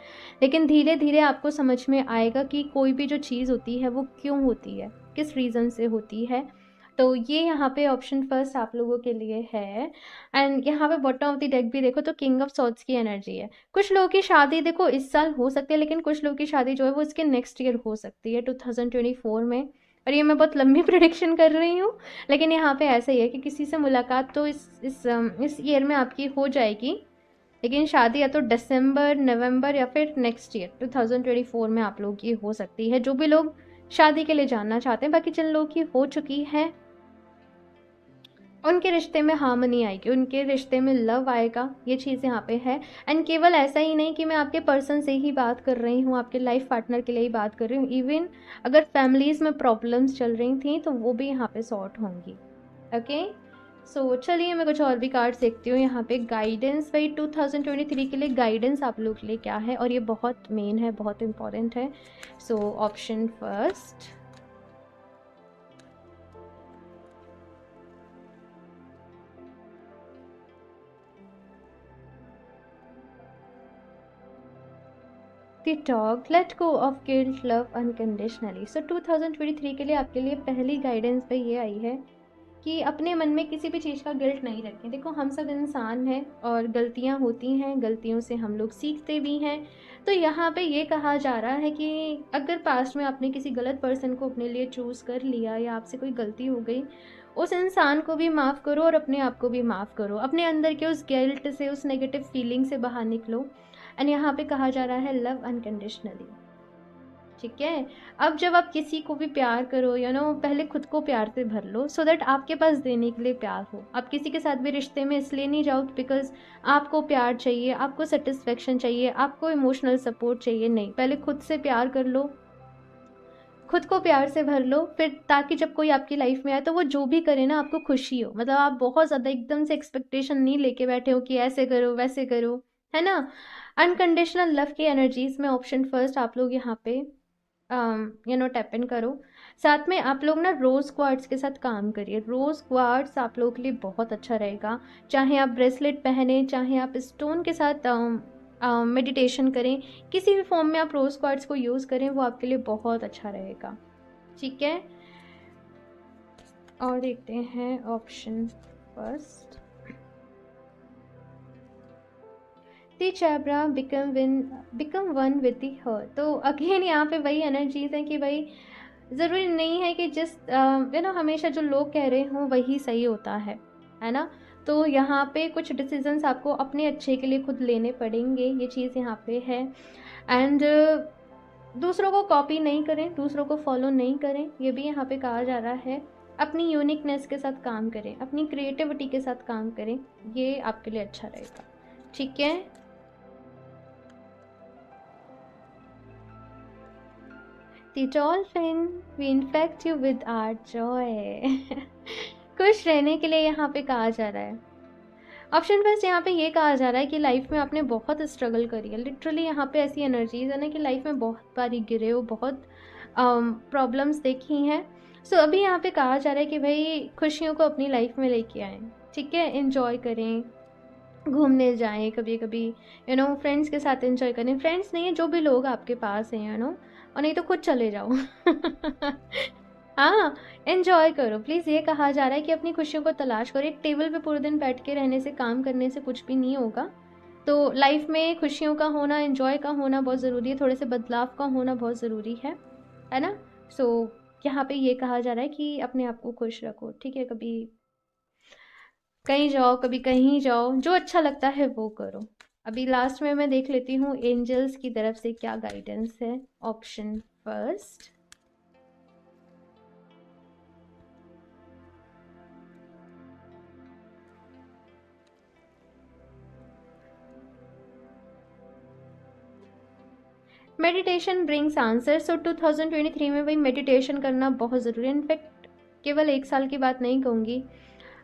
लेकिन धीरे धीरे आपको समझ में आएगा कि कोई भी जो चीज़ होती है वो क्यों होती है, किस रीज़न से होती है। तो ये यहाँ पे ऑप्शन फर्स्ट आप लोगों के लिए है। एंड यहाँ पे बॉटम ऑफ द डेक भी देखो तो किंग ऑफ सॉर्ड्स की एनर्जी है। कुछ लोगों की शादी देखो इस साल हो सकती है, लेकिन कुछ लोगों की शादी जो है वो इसके नेक्स्ट ईयर हो सकती है 2024 में। और ये मैं बहुत लंबी प्रिडिक्शन कर रही हूँ, लेकिन यहाँ पे ऐसा ही है कि किसी से मुलाकात तो इस ईयर में आपकी हो जाएगी, लेकिन शादी या तो दिसंबर, नवंबर या फिर नेक्स्ट ईयर 2024 में आप लोगों की हो सकती है, जो भी लोग शादी के लिए जानना चाहते हैं। बाकी जिन लोगों की हो चुकी है उनके रिश्ते में हार्मनी आएगी, उनके रिश्ते में लव आएगा, ये चीज़ यहाँ पे है। एंड केवल ऐसा ही नहीं कि मैं आपके पर्सन से ही बात कर रही हूँ, आपके लाइफ पार्टनर के लिए ही बात कर रही हूँ, इवन अगर फैमिलीज़ में प्रॉब्लम्स चल रही थी तो वो भी यहाँ पे सॉर्ट होंगी। ओके, सो चलिए मैं कुछ और भी कार्ड्स देखती हूँ। यहाँ पे गाइडेंस, भाई 2023 के लिए गाइडेंस आप लोग के लिए क्या है, और ये बहुत मेन है, बहुत इंपॉर्टेंट है। So option first, the talk, let go of guilt, love unconditionally. So 2023 के लिए आपके लिए पहली गाइडेंस पे ये आई है कि अपने मन में किसी भी चीज़ का गिल्ट नहीं रखें। देखो हम सब इंसान हैं और गलतियां होती हैं, गलतियों से हम लोग सीखते भी हैं। तो यहाँ पे ये कहा जा रहा है कि अगर पास्ट में आपने किसी गलत पर्सन को अपने लिए चूज़ कर लिया या आपसे कोई गलती हो गई, उस इंसान को भी माफ़ करो और अपने आप को भी माफ़ करो, अपने अंदर के उस गिल्ट से, उस नेगेटिव फीलिंग से बाहर निकलो। एंड यहाँ पे कहा जा रहा है लव अनकंडीशनली, ठीक है। अब जब आप किसी को भी प्यार करो, पहले खुद को प्यार से भर लो, सो दैट आपके पास देने के लिए प्यार हो। आप किसी के साथ भी रिश्ते में इसलिए नहीं जाओ बिकॉज आपको प्यार चाहिए, आपको सेटिस्फेक्शन चाहिए, आपको इमोशनल सपोर्ट चाहिए, नहीं, पहले खुद से प्यार कर लो, खुद को प्यार से भर लो, फिर ताकि जब कोई आपकी लाइफ में आए तो वो जो भी करे ना आपको खुशी हो। मतलब आप बहुत ज़्यादा एकदम से एक्सपेक्टेशन नहीं लेके बैठे हो कि ऐसे करो वैसे करो, है ना। अनकंडीशनल लव की एनर्जीज में ऑप्शन फर्स्ट आप लोग यहाँ पे टैप इन करो। साथ में आप लोग ना रोज़ क्वार्ट्स के साथ काम करिए। रोज़ क्वार्ट्स आप लोगों के लिए बहुत अच्छा रहेगा। चाहे आप ब्रेसलेट पहने, चाहे आप स्टोन के साथ मेडिटेशन करें, किसी भी फॉर्म में आप रोज़ क्वार्ट्स को यूज़ करें, वो आपके लिए बहुत अच्छा रहेगा। ठीक है, और देखते हैं option first. The zebra become one with the her. तो अगेन यहाँ पे वही एनर्जीज हैं कि भाई ज़रूरी नहीं है कि जिस हमेशा जो लोग कह रहे हों वही सही होता है ना। तो यहाँ पे कुछ डिसीजंस आपको अपने अच्छे के लिए खुद लेने पड़ेंगे, ये चीज़ यहाँ पे है। एंड दूसरों को कॉपी नहीं करें, दूसरों को फॉलो नहीं करें, ये भी यहाँ पे कहा जा रहा है। अपनी यूनिकनेस के साथ काम करें, अपनी क्रिएटिविटी के साथ काम करें, ये आपके लिए अच्छा रहेगा। ठीक है, The dolphin, we infect you with our joy. खुश रहने के लिए यहाँ पे कहा जा रहा है। ऑप्शन फर्स्ट यहाँ पे ये कहा जा रहा है कि लाइफ में आपने बहुत स्ट्रगल करी है। लिटरली यहाँ पे ऐसी एनर्जीज है ना कि लाइफ में बहुत बारी गिरे हो, बहुत प्रॉब्लम्स देखी हैं। सो अभी यहाँ पे कहा जा रहा है कि भाई खुशियों को अपनी लाइफ में लेके आएँ। ठीक है, एंजॉय करें, घूमने जाएं, कभी कभी फ्रेंड्स के साथ एंजॉय करें। फ्रेंड्स नहीं है, जो भी लोग आपके पास हैं और नहीं तो खुद चले जाओ। हाँ, एंजॉय करो प्लीज़। ये कहा जा रहा है कि अपनी खुशियों को तलाश करो। एक टेबल पे पूरे दिन बैठ के रहने से, काम करने से कुछ भी नहीं होगा। तो लाइफ में खुशियों का होना, एंजॉय का होना बहुत ज़रूरी है, थोड़े से बदलाव का होना बहुत ज़रूरी है ना। सो यहाँ पे ये कहा जा रहा है कि अपने आप को खुश रखो। ठीक है, कभी कहीं जाओ, कभी कहीं जाओ, जो अच्छा लगता है वो करो। अभी लास्ट में मैं देख लेती हूँ एंजल्स की तरफ से क्या गाइडेंस है। Option first, meditation brings answer. So 2023 में भाई मेडिटेशन करना बहुत ज़रूरी है। इनफैक्ट केवल 1 साल की बात नहीं कहूँगी,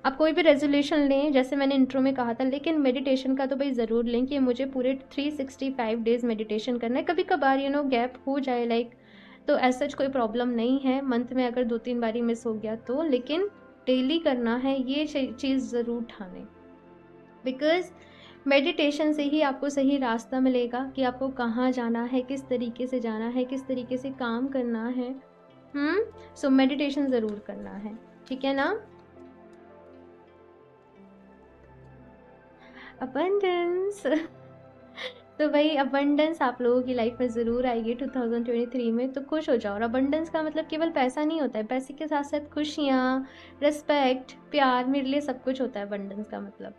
आप कोई भी रेजोल्यूशन लें, जैसे मैंने इंट्रो में कहा था, लेकिन मेडिटेशन का तो भाई ज़रूर लें कि मुझे पूरे 365 डेज़ मेडिटेशन करना है। कभी कभार गैप हो जाए लाइक, तो ऐसा कोई प्रॉब्लम नहीं है, मंथ में अगर 2-3 बारी मिस हो गया तो, लेकिन डेली करना है, ये चीज़ ज़रूर ठानें। बिकॉज मेडिटेशन से ही आपको सही रास्ता मिलेगा कि आपको कहाँ जाना है, किस तरीके से जाना है, किस तरीके से काम करना है। सो मेडिटेशन ज़रूर करना है। ठीक है ना। अबंडेंस। तो भाई अबंडेंस आप लोगों की लाइफ में ज़रूर आएगी 2023 में, तो खुश हो जाओ। और अबंडेंस का मतलब केवल पैसा नहीं होता है, पैसे के साथ साथ खुशियाँ, रिस्पेक्ट, प्यार, मेरे लिए सब कुछ होता है अबंडेंस का मतलब।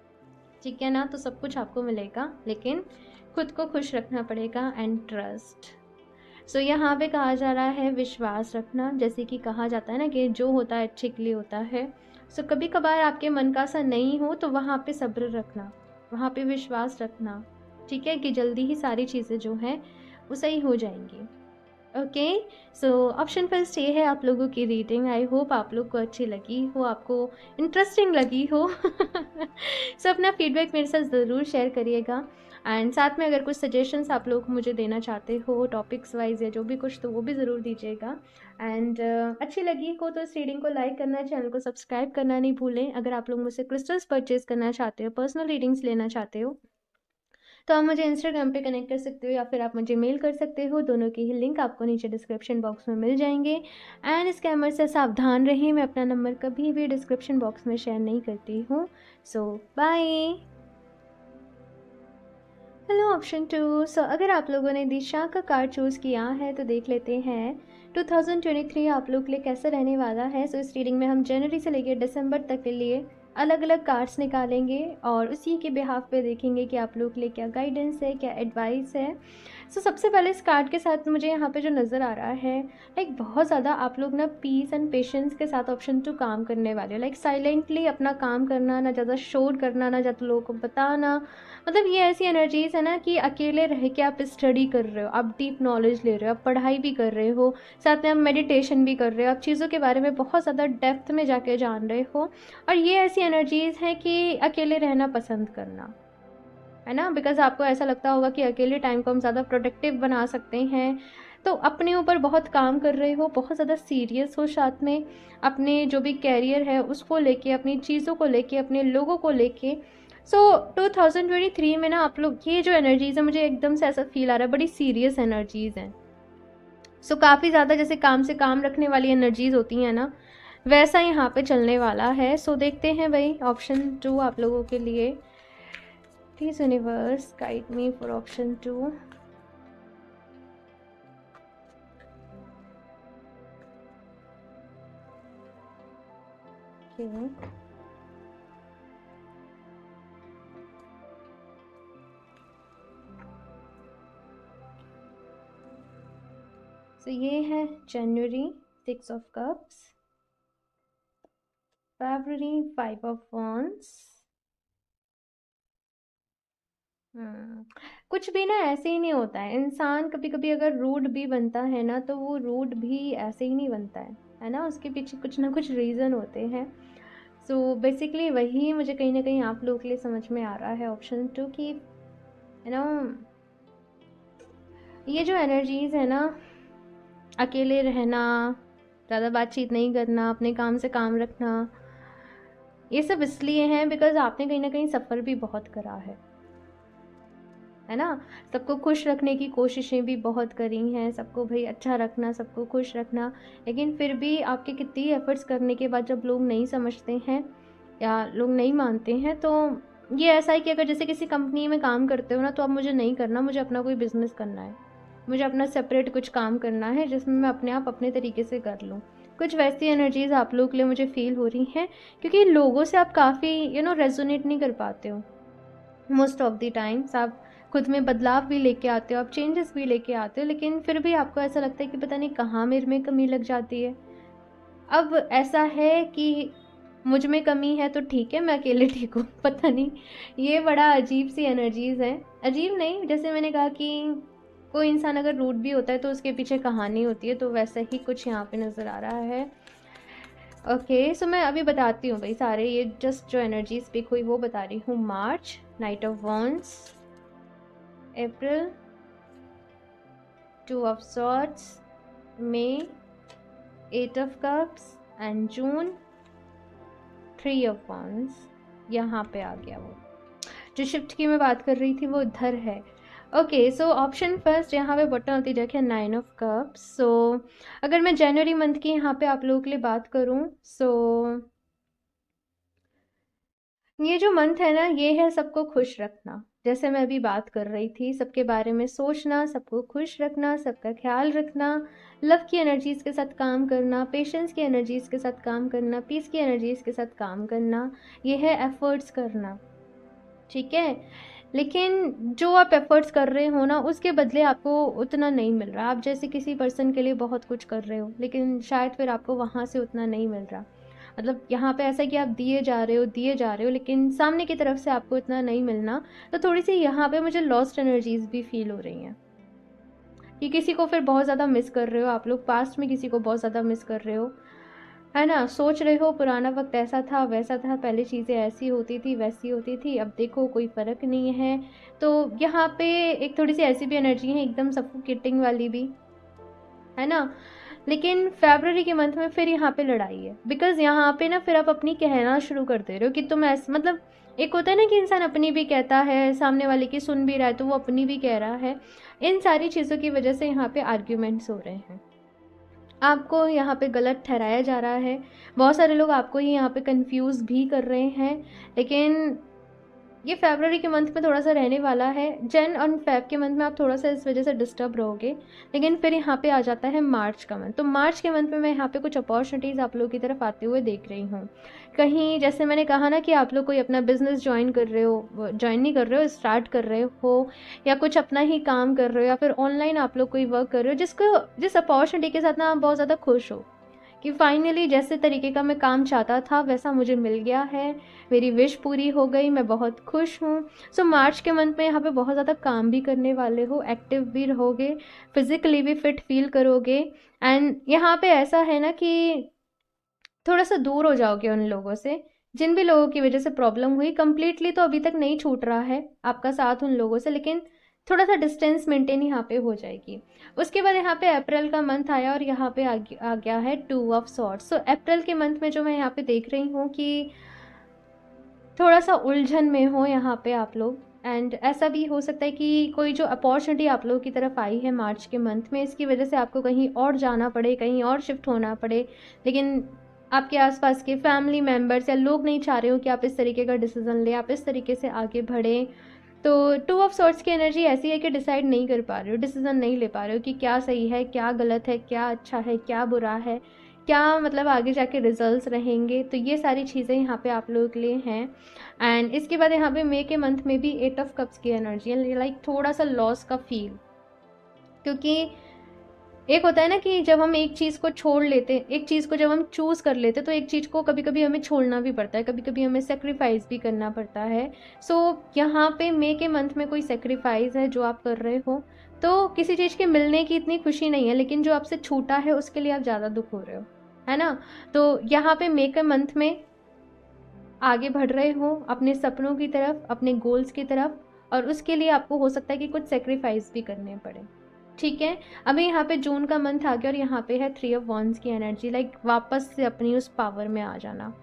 ठीक है ना, तो सब कुछ आपको मिलेगा, लेकिन खुद को खुश रखना पड़ेगा एंड ट्रस्ट। सो यहाँ पे कहा जा रहा है विश्वास रखना। जैसे कि कहा जाता है ना कि जो होता है अच्छे के लिए होता है। सो कभी कभार आपके मन का सा नहीं हो तो वहाँ पे सब्र रखना, वहाँ पे विश्वास रखना। ठीक है, कि जल्दी ही सारी चीज़ें जो हैं वो सही हो जाएंगी। ओके, सो ऑप्शन फर्स्ट ये है आप लोगों की रीडिंग। आई होप आप लोग को अच्छी लगी हो, आपको इंटरेस्टिंग लगी हो। सो अपना फीडबैक मेरे साथ ज़रूर शेयर करिएगा। एंड साथ में अगर कुछ सजेशंस आप लोग मुझे देना चाहते हो टॉपिक्स वाइज या जो भी कुछ, तो वो भी ज़रूर दीजिएगा। एंड अच्छी लगी हो तो इस रीडिंग को लाइक करना, चैनल को सब्सक्राइब करना नहीं भूलें। अगर आप लोग मुझसे क्रिस्टल्स परचेज करना चाहते हो, पर्सनल रीडिंग्स लेना चाहते हो, तो आप मुझे इंस्टाग्राम पे कनेक्ट कर सकते हो या फिर आप मुझे मेल कर सकते हो। दोनों की ही लिंक आपको नीचे डिस्क्रिप्शन बॉक्स में मिल जाएंगे। एंड स्कैमर से सावधान रहें, मैं अपना नंबर कभी भी डिस्क्रिप्शन बॉक्स में शेयर नहीं करती हूँ। सो बाय। Hello option 2। सो अगर आप लोगों ने दिशा का कार्ड चूज़ किया है तो देख लेते हैं 2023 आप लोग के लिए कैसा रहने वाला है। सो इस रीडिंग में हम जनवरी से लेकर दिसंबर तक के लिए अलग अलग कार्ड्स निकालेंगे और उसी के बिहाफ पे देखेंगे कि आप लोग के लिए क्या गाइडेंस है, क्या एडवाइस है। सो सबसे पहले इस कार्ड के साथ मुझे यहाँ पे जो नज़र आ रहा है, लाइक बहुत ज़्यादा आप लोग ना पीस एंड पेशेंस के साथ ऑप्शन 2 काम करने वाले हो। लाइक साइलेंटली अपना काम करना, ना ज़्यादा शोर करना, ना ज़्यादा लोगों को बताना। मतलब ये ऐसी एनर्जीज़ है ना कि अकेले रह के आप स्टडी कर रहे हो, आप डीप नॉलेज ले रहे हो, आप पढ़ाई भी कर रहे हो, साथ में आप मेडिटेशन भी कर रहे हो, आप चीज़ों के बारे में बहुत ज़्यादा डेप्थ में जाके जान रहे हो। और ये ऐसी एनर्जीज़ हैं कि अकेले रहना पसंद करना, है ना। बिकॉज आपको ऐसा लगता होगा कि अकेले टाइम को हम ज़्यादा प्रोडक्टिव बना सकते हैं, तो अपने ऊपर बहुत काम कर रहे हो, बहुत ज़्यादा सीरियस हो, साथ में अपने जो भी कैरियर है उसको लेके, अपनी चीज़ों को लेके, अपने लोगों को लेके। सो 2023 में ना आप लोग, ये जो एनर्जीज़ है मुझे एकदम से ऐसा फील आ रहा है, बड़ी सीरियस एनर्जीज़ हैं। सो काफ़ी ज़्यादा जैसे काम से काम रखने वाली एनर्जीज़ होती हैं ना, वैसा यहाँ पे चलने वाला है। सो देखते हैं भाई ऑप्शन 2 आप लोगों के लिए। Please universe guide me for option 2। सो ये है जनवरी 6 of cups, February 5 of wands. कुछ भी ना ऐसे ही नहीं होता है, इंसान कभी कभी अगर रूड भी बनता है ना तो वो रूड भी ऐसे ही नहीं बनता है ना, उसके पीछे कुछ ना कुछ रीज़न होते हैं। सो बेसिकली वही मुझे कहीं ना कहीं आप लोगों के लिए समझ में आ रहा है ऑप्शन 2 की, यू नो, ये जो एनर्जीज़ है ना, अकेले रहना, ज़्यादा बातचीत नहीं करना, अपने काम से काम रखना, ये सब इसलिए हैं बिकॉज आपने कहीं ना कहीं सफ़र भी बहुत करा है ना। सबको खुश रखने की कोशिशें भी बहुत करी हैं, सबको भाई अच्छा रखना, सबको खुश रखना, लेकिन फिर भी आपके कितनी एफर्ट्स करने के बाद जब लोग नहीं समझते हैं या लोग नहीं मानते हैं, तो ये ऐसा है कि अगर जैसे किसी कंपनी में काम करते हो ना, तो अब मुझे नहीं करना, मुझे अपना कोई बिजनेस करना है, मुझे अपना सेपरेट कुछ काम करना है जिसमें मैं अपने आप अपने तरीके से कर लूँ। कुछ वैसी एनर्जीज़ आप लोगों के लिए मुझे फील हो रही हैं, क्योंकि लोगों से आप काफ़ी रेजोनेट नहीं कर पाते हो मोस्ट ऑफ द टाइम्स। आप खुद में बदलाव भी लेके आते हो, आप चेंजेस भी लेके आते हो, लेकिन फिर भी आपको ऐसा लगता है कि पता नहीं कहाँ मेरे में कमी लग जाती है। अब ऐसा है कि मुझ में कमी है तो ठीक है, मैं अकेले ठीक हूँ पता नहीं, ये बड़ा अजीब सी एनर्जीज़ हैं। अजीब नहीं, जैसे मैंने कहा कि कोई इंसान अगर रूड भी होता है तो उसके पीछे कहानी होती है, तो वैसा ही कुछ यहाँ पे नज़र आ रहा है। ओके, सो मैं अभी बताती हूँ भाई सारे, ये जस्ट जो एनर्जीज पिक हुई वो बता रही हूँ। March knight of wands, April 2 of swords, मई 8 of cups and June 3 of wands. यहाँ पे आ गया वो जो शिफ्ट की मैं बात कर रही थी, वो इधर है। ओके, सो ऑप्शन फर्स्ट यहाँ पे बॉटम ऑफ द डेक है 9 ऑफ कप्स। सो अगर मैं जनवरी मंथ की यहाँ पे आप लोगों के लिए बात करूँ, सो ये जो मंथ है ना, ये है सबको खुश रखना। जैसे मैं अभी बात कर रही थी, सबके बारे में सोचना, सबको खुश रखना, सबका ख्याल रखना, लव की एनर्जीज़ के साथ काम करना, पेशेंस की एनर्जीज़ के साथ काम करना, पीस की एनर्जीज़ के साथ काम करना, ये है एफर्ट्स करना, ठीक है। लेकिन जो आप एफर्ट्स कर रहे हो ना, उसके बदले आपको उतना नहीं मिल रहा। आप जैसे किसी पर्सन के लिए बहुत कुछ कर रहे हो, लेकिन शायद फिर आपको वहाँ से उतना नहीं मिल रहा। मतलब यहाँ पे ऐसा है कि आप दिए जा रहे हो, लेकिन सामने की तरफ से आपको इतना नहीं मिलना। तो थोड़ी सी यहाँ पे मुझे लॉस्ट एनर्जीज भी फील हो रही हैं कि किसी को फिर बहुत ज़्यादा मिस कर रहे हो आप लोग, पास्ट में किसी को बहुत ज़्यादा मिस कर रहे हो, है ना। सोच रहे हो पुराना वक्त ऐसा था, वैसा था, पहले चीज़ें ऐसी होती थी, वैसी होती थी, अब देखो कोई फ़र्क नहीं है। तो यहाँ पे एक थोड़ी सी ऐसी भी एनर्जी है, एकदम सफोकेटिंग वाली भी, है ना। लेकिन फरवरी के मंथ में फिर यहाँ पे लड़ाई है, बिकॉज यहाँ पे ना फिर आप अपनी कहना शुरू कर दे रहे हो कि तुम ऐसे, मतलब एक होता है ना कि इंसान अपनी भी कहता है, सामने वाले की सुन भी रहा है तो वो अपनी भी कह रहा है। इन सारी चीज़ों की वजह से यहाँ पे आर्ग्यूमेंट्स हो रहे हैं, आपको यहाँ पे गलत ठहराया जा रहा है। बहुत सारे लोग आपको ही यहाँ पे कंफ्यूज भी कर रहे हैं। लेकिन ये फरवरी के मंथ में थोड़ा सा रहने वाला है, जन और फेब के मंथ में आप थोड़ा सा इस वजह से डिस्टर्ब रहोगे। लेकिन फिर यहाँ पे आ जाता है मार्च का मंथ। तो मार्च के मंथ में मैं यहाँ पे कुछ अपॉर्चुनिटीज़ आप लोगों की तरफ आते हुए देख रही हूँ। कहीं जैसे मैंने कहा ना कि आप लोग कोई अपना बिजनेस ज्वाइन कर रहे हो, ज्वाइन नहीं कर रहे हो, स्टार्ट कर रहे हो, या कुछ अपना ही काम कर रहे हो, या फिर ऑनलाइन आप लोग कोई वर्क कर रहे हो, जिस अपॉर्चुनिटी के साथ ना आप बहुत ज़्यादा खुश हो कि फाइनली जैसे तरीके का मैं काम चाहता था वैसा मुझे मिल गया है, मेरी विश पूरी हो गई, मैं बहुत खुश हूँ। सो मार्च के मंथ में यहाँ पे बहुत ज़्यादा काम भी करने वाले हो, एक्टिव भी रहोगे, फिजिकली भी फिट फील करोगे। एंड यहाँ पे ऐसा है ना कि थोड़ा सा दूर हो जाओगे उन लोगों से जिन भी लोगों की वजह से प्रॉब्लम हुई। कंप्लीटली तो अभी तक नहीं छूट रहा है आपका साथ उन लोगों से, लेकिन थोड़ा सा डिस्टेंस मेंटेन यहाँ पे हो जाएगी। उसके बाद यहाँ पे अप्रैल का मंथ आया और यहाँ पे आ गया है 2 ऑफ सॉर्ड्स। सो अप्रैल के मंथ में जो मैं यहाँ पे देख रही हूँ कि थोड़ा सा उलझन में हो यहाँ पे आप लोग। एंड ऐसा भी हो सकता है कि कोई जो अपॉर्चुनिटी आप लोगों की तरफ आई है मार्च के मंथ में, इसकी वजह से आपको कहीं और जाना पड़े, कहीं और शिफ्ट होना पड़े, लेकिन आपके आसपास के फैमिली मेम्बर्स या लोग नहीं चाह रहे हो कि आप इस तरीके का डिसीजन लें, आप इस तरीके से आगे बढ़ें। तो 2 ऑफ सॉर्ड्स की एनर्जी ऐसी है कि डिसाइड नहीं कर पा रहे हो, डिसीजन नहीं ले पा रहे हो कि क्या सही है, क्या गलत है, क्या अच्छा है, क्या बुरा है, क्या मतलब आगे जाके रिजल्ट्स रहेंगे। तो ये सारी चीज़ें यहाँ पे आप लोगों के लिए हैं। एंड इसके बाद यहाँ पे मई के मंथ में भी 8 ऑफ कप्स की एनर्जी है, लाइक थोड़ा सा लॉस का फील, क्योंकि एक होता है ना कि जब हम एक चीज़ को छोड़ लेते, एक चीज़ को जब हम चूज़ कर लेते, तो एक चीज़ को कभी कभी हमें छोड़ना भी पड़ता है, कभी कभी हमें सेक्रीफाइस भी करना पड़ता है। सो यहाँ पे मई के मंथ में कोई सेक्रीफाइस है जो आप कर रहे हो, तो किसी चीज़ के मिलने की इतनी खुशी नहीं है, लेकिन जो आपसे छूटा है उसके लिए आप ज़्यादा दुख हो रहे हो, है ना। तो यहाँ पे मई के मंथ में आगे बढ़ रहे हो अपने सपनों की तरफ, अपने गोल्स की तरफ, और उसके लिए आपको हो सकता है कि कुछ सेक्रीफाइस भी करने पड़े। ठीक है, अभी यहाँ पे जून का मंथ आ गया और यहाँ पे है 3 ऑफ वॉन्ड्स की एनर्जी, लाइक वापस से अपनी उस पावर में आ जाना,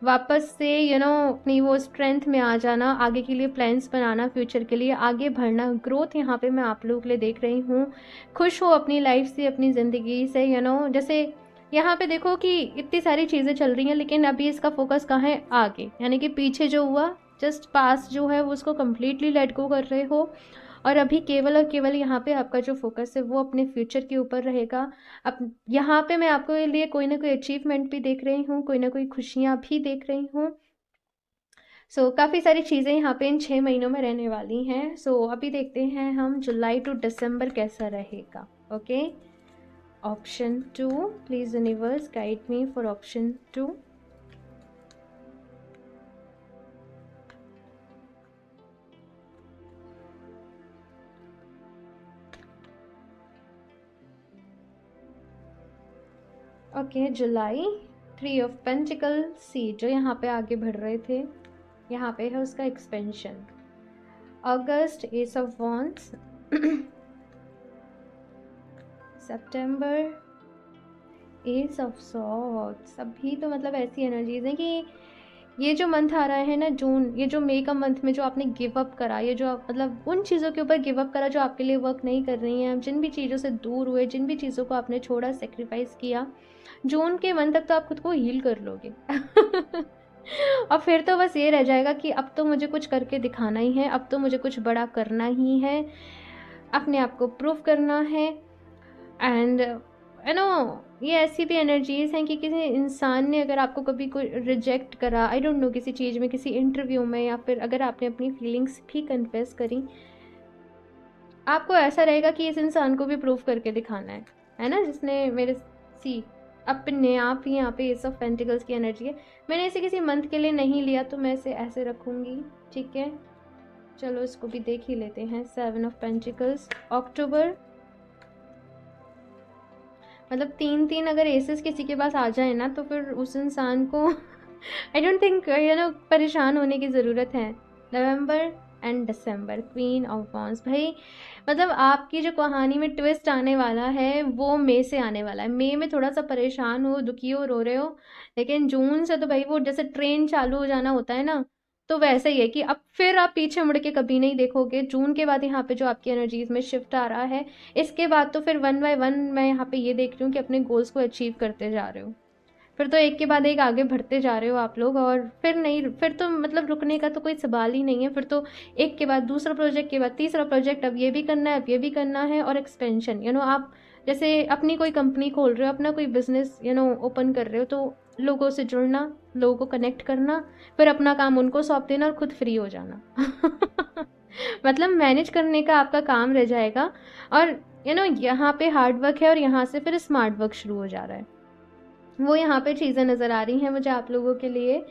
वापस से अपनी वो स्ट्रेंथ में आ जाना, आगे के लिए प्लान्स बनाना, फ्यूचर के लिए आगे बढ़ना, ग्रोथ यहाँ पे मैं आप लोगों के लिए देख रही हूँ। खुश हो अपनी लाइफ से, अपनी ज़िंदगी से, जैसे यहाँ पे देखो कि इतनी सारी चीज़ें चल रही हैं, लेकिन अभी इसका फोकस कहाँ है, आगे, यानी कि पीछे जो हुआ जस्ट पास जो है वो उसको कम्प्लीटली लेट गो कर रहे हो, और अभी केवल और केवल यहाँ पे आपका जो फोकस है वो अपने फ्यूचर के ऊपर रहेगा। अब यहाँ पे मैं आपको लिए कोई ना कोई अचीवमेंट भी देख रही हूँ, कोई ना कोई खुशियाँ भी देख रही हूँ। सो काफ़ी सारी चीज़ें यहाँ पे इन 6 महीनों में रहने वाली हैं। सो अभी देखते हैं हम जुलाई टू दिसंबर कैसा रहेगा। Okay, option 2, please universe guide me for option 2। Okay, July 3 of pentacles, जो यहाँ पे आगे बढ़ रहे थे, यहाँ पे है उसका expansion. August S of wands, September S of swords. सभी तो मतलब ऐसी एनर्जीज हैं कि ये जो मंथ आ रहा है ना जून, ये जो मई का मंथ में जो आपने गिव अप करा, ये जो आप मतलब उन चीज़ों के ऊपर गिव अप करा जो आपके लिए वर्क नहीं कर रही हैं, जिन भी चीज़ों से दूर हुए, जिन भी चीज़ों को आपने छोड़ा, सेक्रीफाइस किया, जून के मंथ तक तो आप खुद को हील कर लोगे और फिर तो बस ये रह जाएगा कि अब तो मुझे कुछ करके दिखाना ही है, अब तो मुझे कुछ बड़ा करना ही है, अपने आप को प्रूव करना है। एंड ये ऐसी भी एनर्जीज हैं कि किसी इंसान ने अगर आपको कभी कोई रिजेक्ट करा, आई डोंट नो, किसी चीज़ में, किसी इंटरव्यू में, या फिर अगर आपने अपनी फीलिंग्स भी कन्फेस करी, आपको ऐसा रहेगा कि इस इंसान को भी प्रूव करके दिखाना है ना, जिसने मेरे सी अपने आप ही यहाँ पे एस ऑफ पेंटिकल्स की एनर्जी है। मैंने इसे किसी मंथ के लिए नहीं लिया तो मैं इसे ऐसे रखूँगी, ठीक है। चलो इसको भी देख ही लेते हैं। 7 ऑफ पेंटिकल्स, अक्टूबर, मतलब 3 अगर एसेस किसी के पास आ जाए ना, तो फिर उस इंसान को आई डोंट थिंक परेशान होने की ज़रूरत है। नवंबर एंड दिसंबर, क्वीन ऑफ वॉन्ड्स। भाई मतलब आपकी जो कहानी में ट्विस्ट आने वाला है वो मई से आने वाला है। मई में थोड़ा सा परेशान हो, दुखी हो, रो रहे हो, लेकिन जून से तो भाई वो जैसे ट्रेन चालू हो जाना होता है ना, तो वैसे ही है कि अब फिर आप पीछे मुड़ के कभी नहीं देखोगे। जून के बाद यहाँ पे जो आपकी एनर्जीज में शिफ्ट आ रहा है, इसके बाद तो फिर 1 बाय 1 मैं यहाँ पे ये देख रही हूँ कि अपने गोल्स को अचीव करते जा रहे हो। फिर तो एक के बाद एक आगे बढ़ते जा रहे हो आप लोग, और फिर नहीं, फिर तो मतलब रुकने का तो कोई सवाल ही नहीं है। फिर तो एक के बाद दूसरा प्रोजेक्ट के बाद तीसरा प्रोजेक्ट, अब ये भी करना है, अब ये भी करना है, और एक्सपेंशन। आप जैसे अपनी कोई कंपनी खोल रहे हो, अपना कोई बिजनेस ओपन कर रहे हो, तो लोगों से जुड़ना, लोगों को कनेक्ट करना, फिर अपना काम उनको सौंप देना और खुद फ्री हो जाना मतलब मैनेज करने का आपका काम रह जाएगा। और यहाँ पे हार्ड वर्क है और यहाँ से फिर स्मार्ट वर्क शुरू हो जा रहा है, वो यहाँ पे चीज़ें नज़र आ रही हैं मुझे आप लोगों के लिए।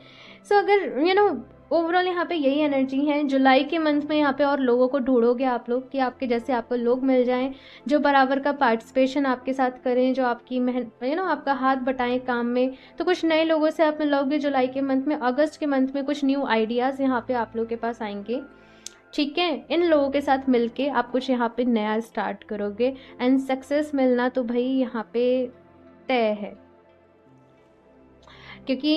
सो अगर ओवरऑल यहाँ पे यही एनर्जी है। जुलाई के मंथ में यहाँ पे और लोगों को ढूंढोगे आप लोग कि आपके जैसे आपको लोग मिल जाएं जो बराबर का पार्टिसिपेशन आपके साथ करें, जो आपकी मेहनत आपका हाथ बटाएं काम में। तो कुछ नए लोगों से आप मिलोगे जुलाई के मंथ में। अगस्त के मंथ में कुछ न्यू आइडियाज़ यहाँ पे आप लोगों के पास आएंगे, ठीक है, इन लोगों के साथ मिलके आप कुछ यहाँ पे नया स्टार्ट करोगे एंड सक्सेस मिलना तो भाई यहाँ पे तय है, क्योंकि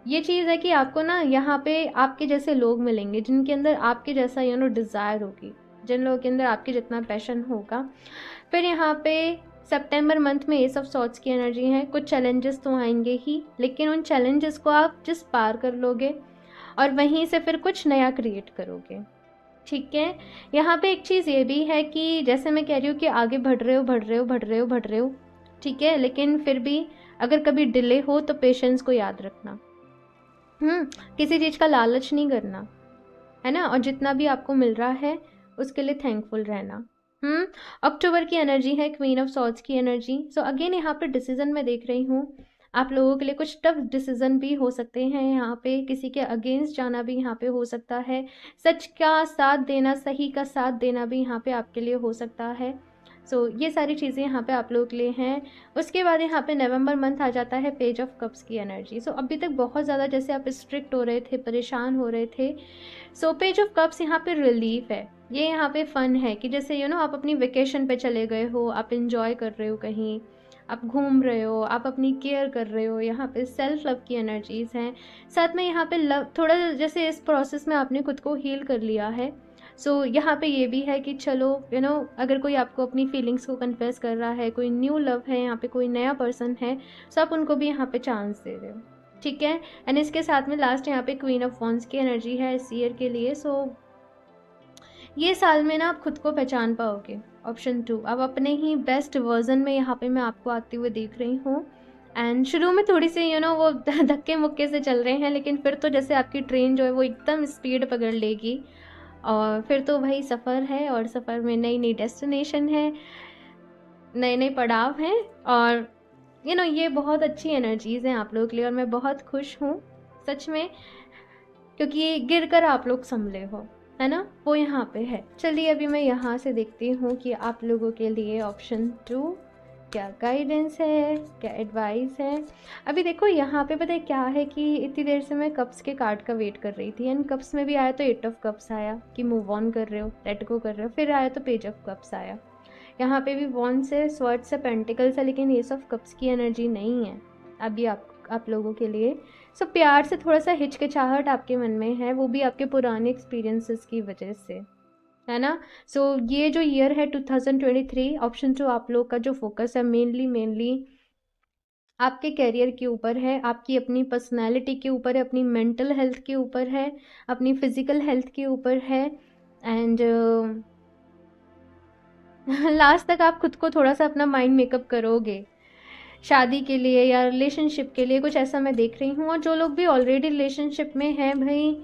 ये चीज़ है कि आपको ना यहाँ पे आपके जैसे लोग मिलेंगे जिनके अंदर आपके जैसा डिज़ायर होगी, जिन लोगों के अंदर आपके जितना पैशन होगा। फिर यहाँ पे सितंबर मंथ में एस ऑफ सॉर्ड्स की एनर्जी है। कुछ चैलेंजेस तो आएंगे ही, लेकिन उन चैलेंजेस को आप जिस पार कर लोगे और वहीं से फिर कुछ नया क्रिएट करोगे। ठीक है, यहाँ पे एक चीज़ ये भी है कि जैसे मैं कह रही हूँ कि आगे बढ़ रहे हो बढ़ रहे हो बढ़ रहे हो बढ़ रहे हो, ठीक है, लेकिन फिर भी अगर कभी डिले हो तो पेशेंस को याद रखना। किसी चीज़ का लालच नहीं करना, है ना, और जितना भी आपको मिल रहा है उसके लिए थैंकफुल रहना। अक्टूबर की एनर्जी है क्वीन ऑफ सॉर्ड्स की एनर्जी। सो अगेन यहाँ पे डिसीजन मैं देख रही हूँ, आप लोगों के लिए कुछ टफ डिसीजन भी हो सकते हैं यहाँ पे, किसी के अगेंस्ट जाना भी यहाँ पे हो सकता है, सच का साथ देना, सही का साथ देना भी यहाँ पे आपके लिए हो सकता है। सो ये सारी चीज़ें यहाँ पे आप लोगों के लिए हैं। उसके बाद यहाँ पे नवंबर मंथ आ जाता है पेज ऑफ कप्स की एनर्जी। सो अभी तक बहुत ज़्यादा जैसे आप स्ट्रिक्ट हो रहे थे, परेशान हो रहे थे, सो पेज ऑफ कप्स यहाँ पे रिलीफ है। ये यहाँ पे फन है कि जैसे आप अपनी वेकेशन पे चले गए हो, आप इंजॉय कर रहे हो, कहीं आप घूम रहे हो, आप अपनी केयर कर रहे हो, यहाँ पे सेल्फ लव की एनर्जीज हैं। साथ में यहाँ पे लव थोड़ा जैसे इस प्रोसेस में आपने खुद को हील कर लिया है। सो यहाँ पे ये भी है कि चलो अगर कोई आपको अपनी फीलिंग्स को कन्फेस कर रहा है, कोई न्यू लव है यहाँ पे, कोई नया पर्सन है, सो आप उनको भी यहाँ पे चांस दे रहे हो। ठीक है, एंड इसके साथ में लास्ट यहाँ पे क्वीन ऑफ वॉन्ड्स की एनर्जी है इस ईयर के लिए। सो ये साल में ना आप खुद को पहचान पाओगे। ऑप्शन 2, अब अपने ही बेस्ट वर्जन में यहाँ पे मैं आपको आते हुए देख रही हूँ। एंड शुरू में थोड़ी सी वो धक्के मुक्के से चल रहे हैं, लेकिन फिर तो जैसे आपकी ट्रेन जो है वो एकदम स्पीड पकड़ लेगी, और फिर तो भाई सफ़र है, और सफ़र में नई नई डेस्टिनेशन है, नए नए पड़ाव हैं, और ये बहुत अच्छी एनर्जीज़ हैं आप लोगों के लिए, और मैं बहुत खुश हूँ सच में, क्योंकि गिर कर आप लोग संभले हो, है ना, वो यहाँ पे है। चलिए अभी मैं यहाँ से देखती हूँ कि आप लोगों के लिए ऑप्शन 2 क्या गाइडेंस है, क्या एडवाइस है। अभी देखो यहाँ पे पता है क्या है कि इतनी देर से मैं कप्स के कार्ड का वेट कर रही थी, एंड कप्स में भी आया तो 8 ऑफ कप्स आया कि मूव ऑन कर रहे हो, लेट गो कर रहे हो, फिर आया तो पेज ऑफ कप्स आया। यहाँ पे भी वॉन्ड से, स्वॉर्ड से, पेंटिकल्स है, लेकिन एस ऑफ कप्स की एनर्जी नहीं है अभी आप लोगों के लिए। सो प्यार से थोड़ा सा हिचकिचाहट आपके मन में है, वो भी आपके पुराने एक्सपीरियंसेस की वजह से, है ना। सो ये जो ईयर है 2023, ऑप्शन 2 आप लोग का जो फोकस है मेनली आपके करियर के ऊपर है, आपकी अपनी पर्सनालिटी के ऊपर है, अपनी मेंटल हेल्थ के ऊपर है, अपनी फिजिकल हेल्थ के ऊपर है। एंड लास्ट तक आप खुद को थोड़ा सा अपना माइंड मेकअप करोगे शादी के लिए या रिलेशनशिप के लिए, कुछ ऐसा मैं देख रही हूँ। और जो लोग भी ऑलरेडी रिलेशनशिप में हैं भाई,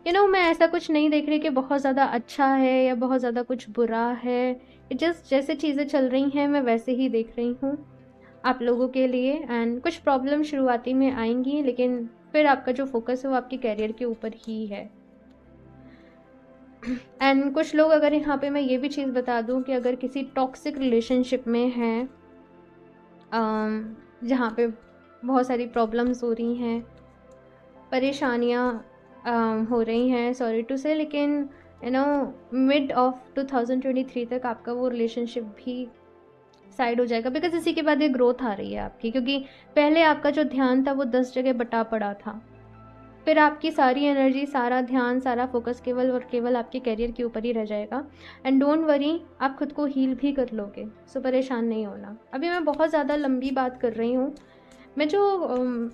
मैं ऐसा कुछ नहीं देख रही कि बहुत ज़्यादा अच्छा है या बहुत ज़्यादा कुछ बुरा है, जस्ट जैसे चीज़ें चल रही हैं मैं वैसे ही देख रही हूँ आप लोगों के लिए। एंड कुछ प्रॉब्लम शुरुआती में आएंगी, लेकिन फिर आपका जो फोकस है वो आपके कैरियर के ऊपर ही है। एंड कुछ लोग, अगर यहाँ पे मैं ये भी चीज़ बता दूँ कि अगर किसी टॉक्सिक रिलेशनशिप में हैं जहाँ पे बहुत सारी प्रॉब्लम्स हो रही हैं, परेशानियाँ हो रही हैं, सॉरी टू से, लेकिन मिड ऑफ 2023 तक आपका वो रिलेशनशिप भी साइड हो जाएगा, बिकॉज इसी के बाद ये ग्रोथ आ रही है आपकी, क्योंकि पहले आपका जो ध्यान था वो 10 जगह बटा पड़ा था, फिर आपकी सारी एनर्जी, सारा ध्यान, सारा फोकस केवल और केवल आपके करियर के ऊपर ही रह जाएगा। एंड डोंट वरी, आप खुद को हील भी कर लोगे, सो परेशान नहीं होना। अभी मैं बहुत ज़्यादा लंबी बात कर रही हूँ। मैं जो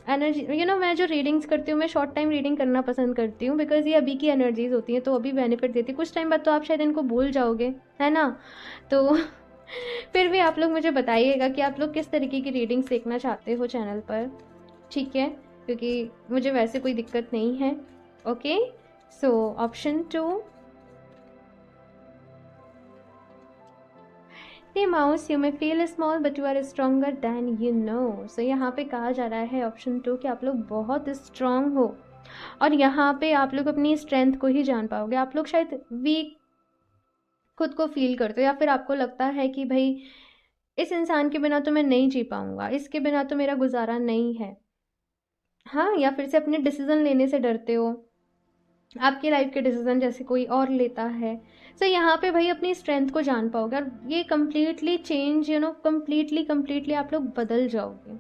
एनर्जी मैं जो रीडिंग्स करती हूँ, मैं शॉर्ट टाइम रीडिंग करना पसंद करती हूँ, बिकॉज ये अभी की एनर्जीज होती हैं तो अभी बेनिफिट देती है। कुछ टाइम बाद तो आप शायद इनको भूल जाओगे, है ना, तो फिर भी आप लोग मुझे बताइएगा कि आप लोग किस तरीके की रीडिंग्स देखना चाहते हो चैनल पर, ठीक है, क्योंकि मुझे वैसे कोई दिक्कत नहीं है। Okay, so option 2, Hey mouse, you may feel small but you are stronger than you know. So यहाँ पे कहा जा रहा है ऑप्शन 2 कि आप लोग बहुत स्ट्रांग हो, और यहाँ पे आप लोग अपनी स्ट्रेंथ को ही जान पाओगे। आप लोग शायद वीक खुद को फील करते हो, या फिर आपको लगता है कि भाई इस इंसान के बिना तो मैं नहीं जी पाऊंगा, इसके बिना तो मेरा गुजारा नहीं है, हाँ, या फिर से अपने डिसीजन लेने से डरते हो, आपकी लाइफ के डिसीजन जैसे कोई और लेता है। सो यहाँ पे भाई अपनी स्ट्रेंथ को जान पाओगे और ये कम्प्लीटली चेंज कम्प्लीटली कम्प्लीटली आप लोग बदल जाओगे।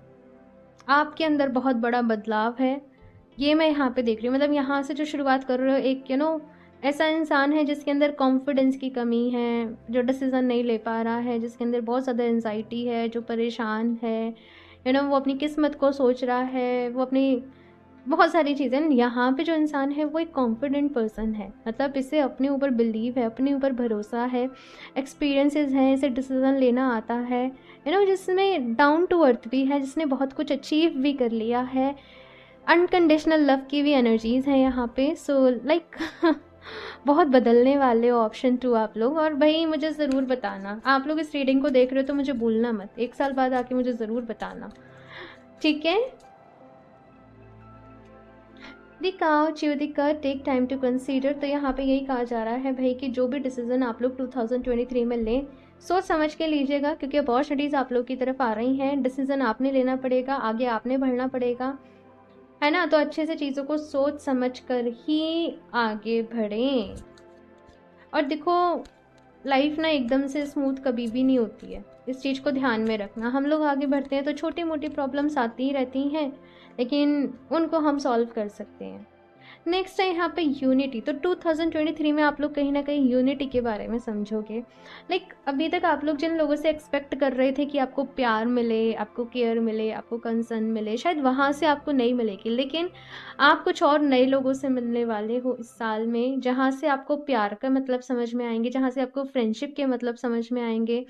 आपके अंदर बहुत बड़ा बदलाव है, ये मैं यहाँ पे देख रही हूँ। मतलब यहाँ से जो शुरुआत कर रहे हो, एक ऐसा इंसान है जिसके अंदर कॉन्फिडेंस की कमी है, जो डिसीज़न नहीं ले पा रहा है, जिसके अंदर बहुत ज़्यादा एंजाइटी है, जो परेशान है, वो अपनी किस्मत को सोच रहा है, वो अपनी बहुत सारी चीज़ें। यहाँ पे जो इंसान है वो एक कॉन्फिडेंट पर्सन है, मतलब इसे अपने ऊपर बिलीव है, अपने ऊपर भरोसा है, एक्सपीरियंसेस हैं, इसे डिसीज़न लेना आता है, जिसमें डाउन टू अर्थ भी है, जिसने बहुत कुछ अचीव भी कर लिया है, अनकंडीशनल लव की भी एनर्जीज़ हैं यहाँ पे। सो लाइक बहुत बदलने वाले हो ऑप्शन 2 आप लोग। और भाई मुझे ज़रूर बताना, आप लोग इस रीडिंग को देख रहे हो तो मुझे भूलना मत, 1 साल बाद आके मुझे ज़रूर बताना, ठीक है। The cow chew the cud take time to consider. तो यहाँ पे यही कहा जा रहा है भाई कि जो भी डिसीजन आप लोग 2023 में लें, सोच समझ के लीजिएगा, क्योंकि अपॉर्चुनिटीज़ आप लोग की तरफ आ रही हैं। डिसीजन आपने लेना पड़ेगा, आगे आपने बढ़ना पड़ेगा, है ना। तो अच्छे से चीज़ों को सोच समझ कर ही आगे बढ़ें। और देखो, लाइफ ना एकदम से स्मूथ कभी भी नहीं होती है, इस चीज़ को ध्यान में रखना। हम लोग आगे बढ़ते हैं तो छोटी मोटी प्रॉब्लम्स आती ही रहती हैं, लेकिन उनको हम सॉल्व कर सकते हैं। नेक्स्ट है यहाँ पे यूनिटी। तो 2023 में आप लोग कहीं ना कहीं यूनिटी के बारे में समझोगे। लाइक अभी तक आप लोग जिन लोगों से एक्सपेक्ट कर रहे थे कि आपको प्यार मिले, आपको केयर मिले, आपको कंसर्न मिले, शायद वहाँ से आपको नहीं मिलेगी, लेकिन आप कुछ और नए लोगों से मिलने वाले हो इस साल में, जहाँ से आपको प्यार का मतलब समझ में आएंगे, जहाँ से आपको फ्रेंडशिप के मतलब समझ में आएंगे,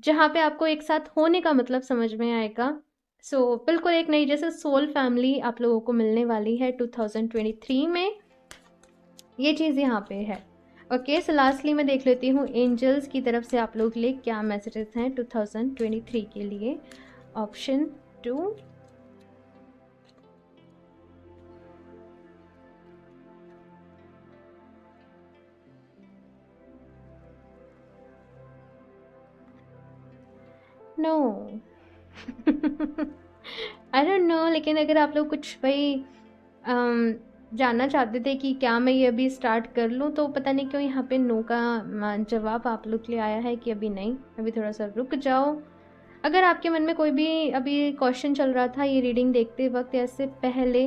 जहाँ पे आपको एक साथ होने का मतलब समझ में आएगा। सो बिल्कुल एक नई जैसे सोल फैमिली आप लोगों को मिलने वाली है 2023 में, ये चीज़ यहाँ पे है। ओके, सो लास्टली मैं देख लेती हूँ एंजल्स की तरफ से आप लोग के लिए क्या मैसेजेस हैं 2023 के लिए। Option 2, no I don't know. लेकिन अगर आप लोग कुछ भाई जानना चाहते थे कि क्या मैं ये अभी स्टार्ट कर लूँ, तो पता नहीं क्यों यहाँ पे नो का जवाब आप लोग के लिए आया है कि अभी नहीं, अभी थोड़ा सा रुक जाओ। अगर आपके मन में कोई भी अभी क्वेश्चन चल रहा था ये रीडिंग देखते वक्त या इससे पहले,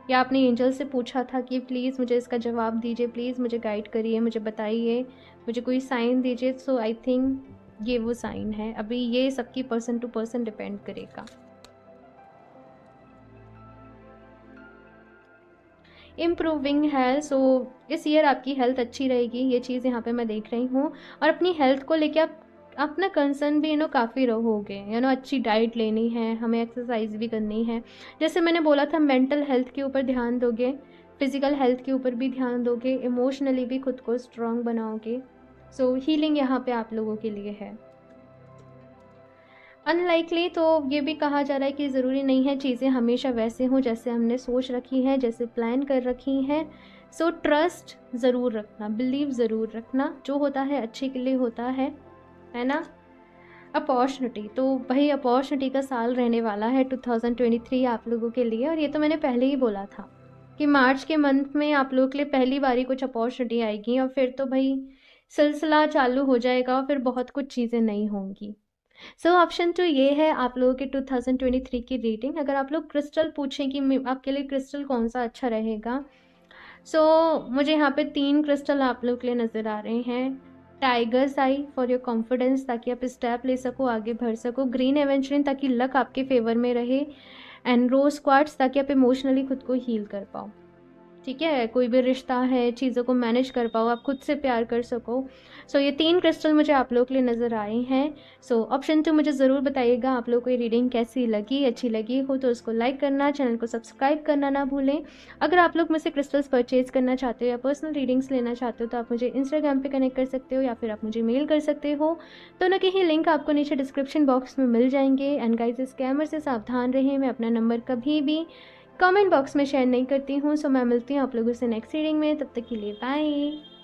या आपने एंजल से पूछा था कि प्लीज़ मुझे इसका जवाब दीजिए, प्लीज़ मुझे गाइड करिए, मुझे बताइए, मुझे कोई साइन दीजिए, सो आई थिंक ये वो साइन है। अभी ये सबकी पर्सन टू पर्सन डिपेंड करेगा। इम्प्रूविंग है, सो इस ईयर आपकी हेल्थ अच्छी रहेगी, ये चीज़ यहाँ पे मैं देख रही हूँ। और अपनी हेल्थ को लेके आप अपना कंसर्न भी काफ़ी रहोगे, अच्छी डाइट लेनी है, हमें एक्सरसाइज भी करनी है। जैसे मैंने बोला था, मेंटल हेल्थ के ऊपर ध्यान दोगे, फिजिकल हेल्थ के ऊपर भी ध्यान दोगे, इमोशनली भी खुद को स्ट्रांग बनाओगे। सो हीलिंग यहाँ पे आप लोगों के लिए है। अनलाइकली, तो ये भी कहा जा रहा है कि ज़रूरी नहीं है चीज़ें हमेशा वैसे हों जैसे हमने सोच रखी हैं, जैसे प्लान कर रखी हैं। सो ट्रस्ट ज़रूर रखना, बिलीव ज़रूर रखना, जो होता है अच्छे के लिए होता है ना। अपॉर्चुनिटी, तो भाई अपॉर्चुनिटी का साल रहने वाला है 2023 आप लोगों के लिए। और ये तो मैंने पहले ही बोला था कि मार्च के मंथ में आप लोगों के लिए पहली बारी कुछ अपॉर्चुनिटी आएगी, और फिर तो भाई सिलसिला चालू हो जाएगा, और फिर बहुत कुछ चीज़ें नहीं होंगी। सो ऑप्शन 2 ये है आप लोगों के 2023 की रीडिंग। अगर आप लोग क्रिस्टल पूछें कि आपके लिए क्रिस्टल कौन सा अच्छा रहेगा, सो मुझे यहाँ पे 3 क्रिस्टल आप लोग के लिए नज़र आ रहे हैं। Tigers I for your confidence, ताकि आप स्टेप ले सको, आगे बढ़ सको। ग्रीन एवेंचुरिन, ताकि लक आपके फेवर में रहे। एंड रोज क्वार्ट्स, ताकि आप इमोशनली खुद को हील कर पाओ, ठीक है। कोई भी रिश्ता है, चीज़ों को मैनेज कर पाओ, आप खुद से प्यार कर सको। सो ये 3 क्रिस्टल मुझे आप लोग के लिए नज़र आए हैं। सो ऑप्शन 2 मुझे ज़रूर बताइएगा आप लोग को ये रीडिंग कैसी लगी। अच्छी लगी हो तो उसको लाइक करना, चैनल को सब्सक्राइब करना ना भूलें। अगर आप लोग मुझसे क्रिस्टल्स परचेज करना चाहते हो या पर्सनल रीडिंग्स लेना चाहते हो, तो आप मुझे इंस्टाग्राम पर कनेक्ट कर सकते हो, या फिर आप मुझे मेल कर सकते हो। दोनों के ही लिंक आपको नीचे डिस्क्रिप्शन बॉक्स में मिल जाएंगे। एंड गाइस, स्कैमर से सावधान रहें। मैं अपना नंबर कभी भी कमेंट बॉक्स में शेयर नहीं करती हूँ। सो मैं मिलती हूँ आप लोगों से नेक्स्ट रीडिंग में, तब तक के लिए बाय।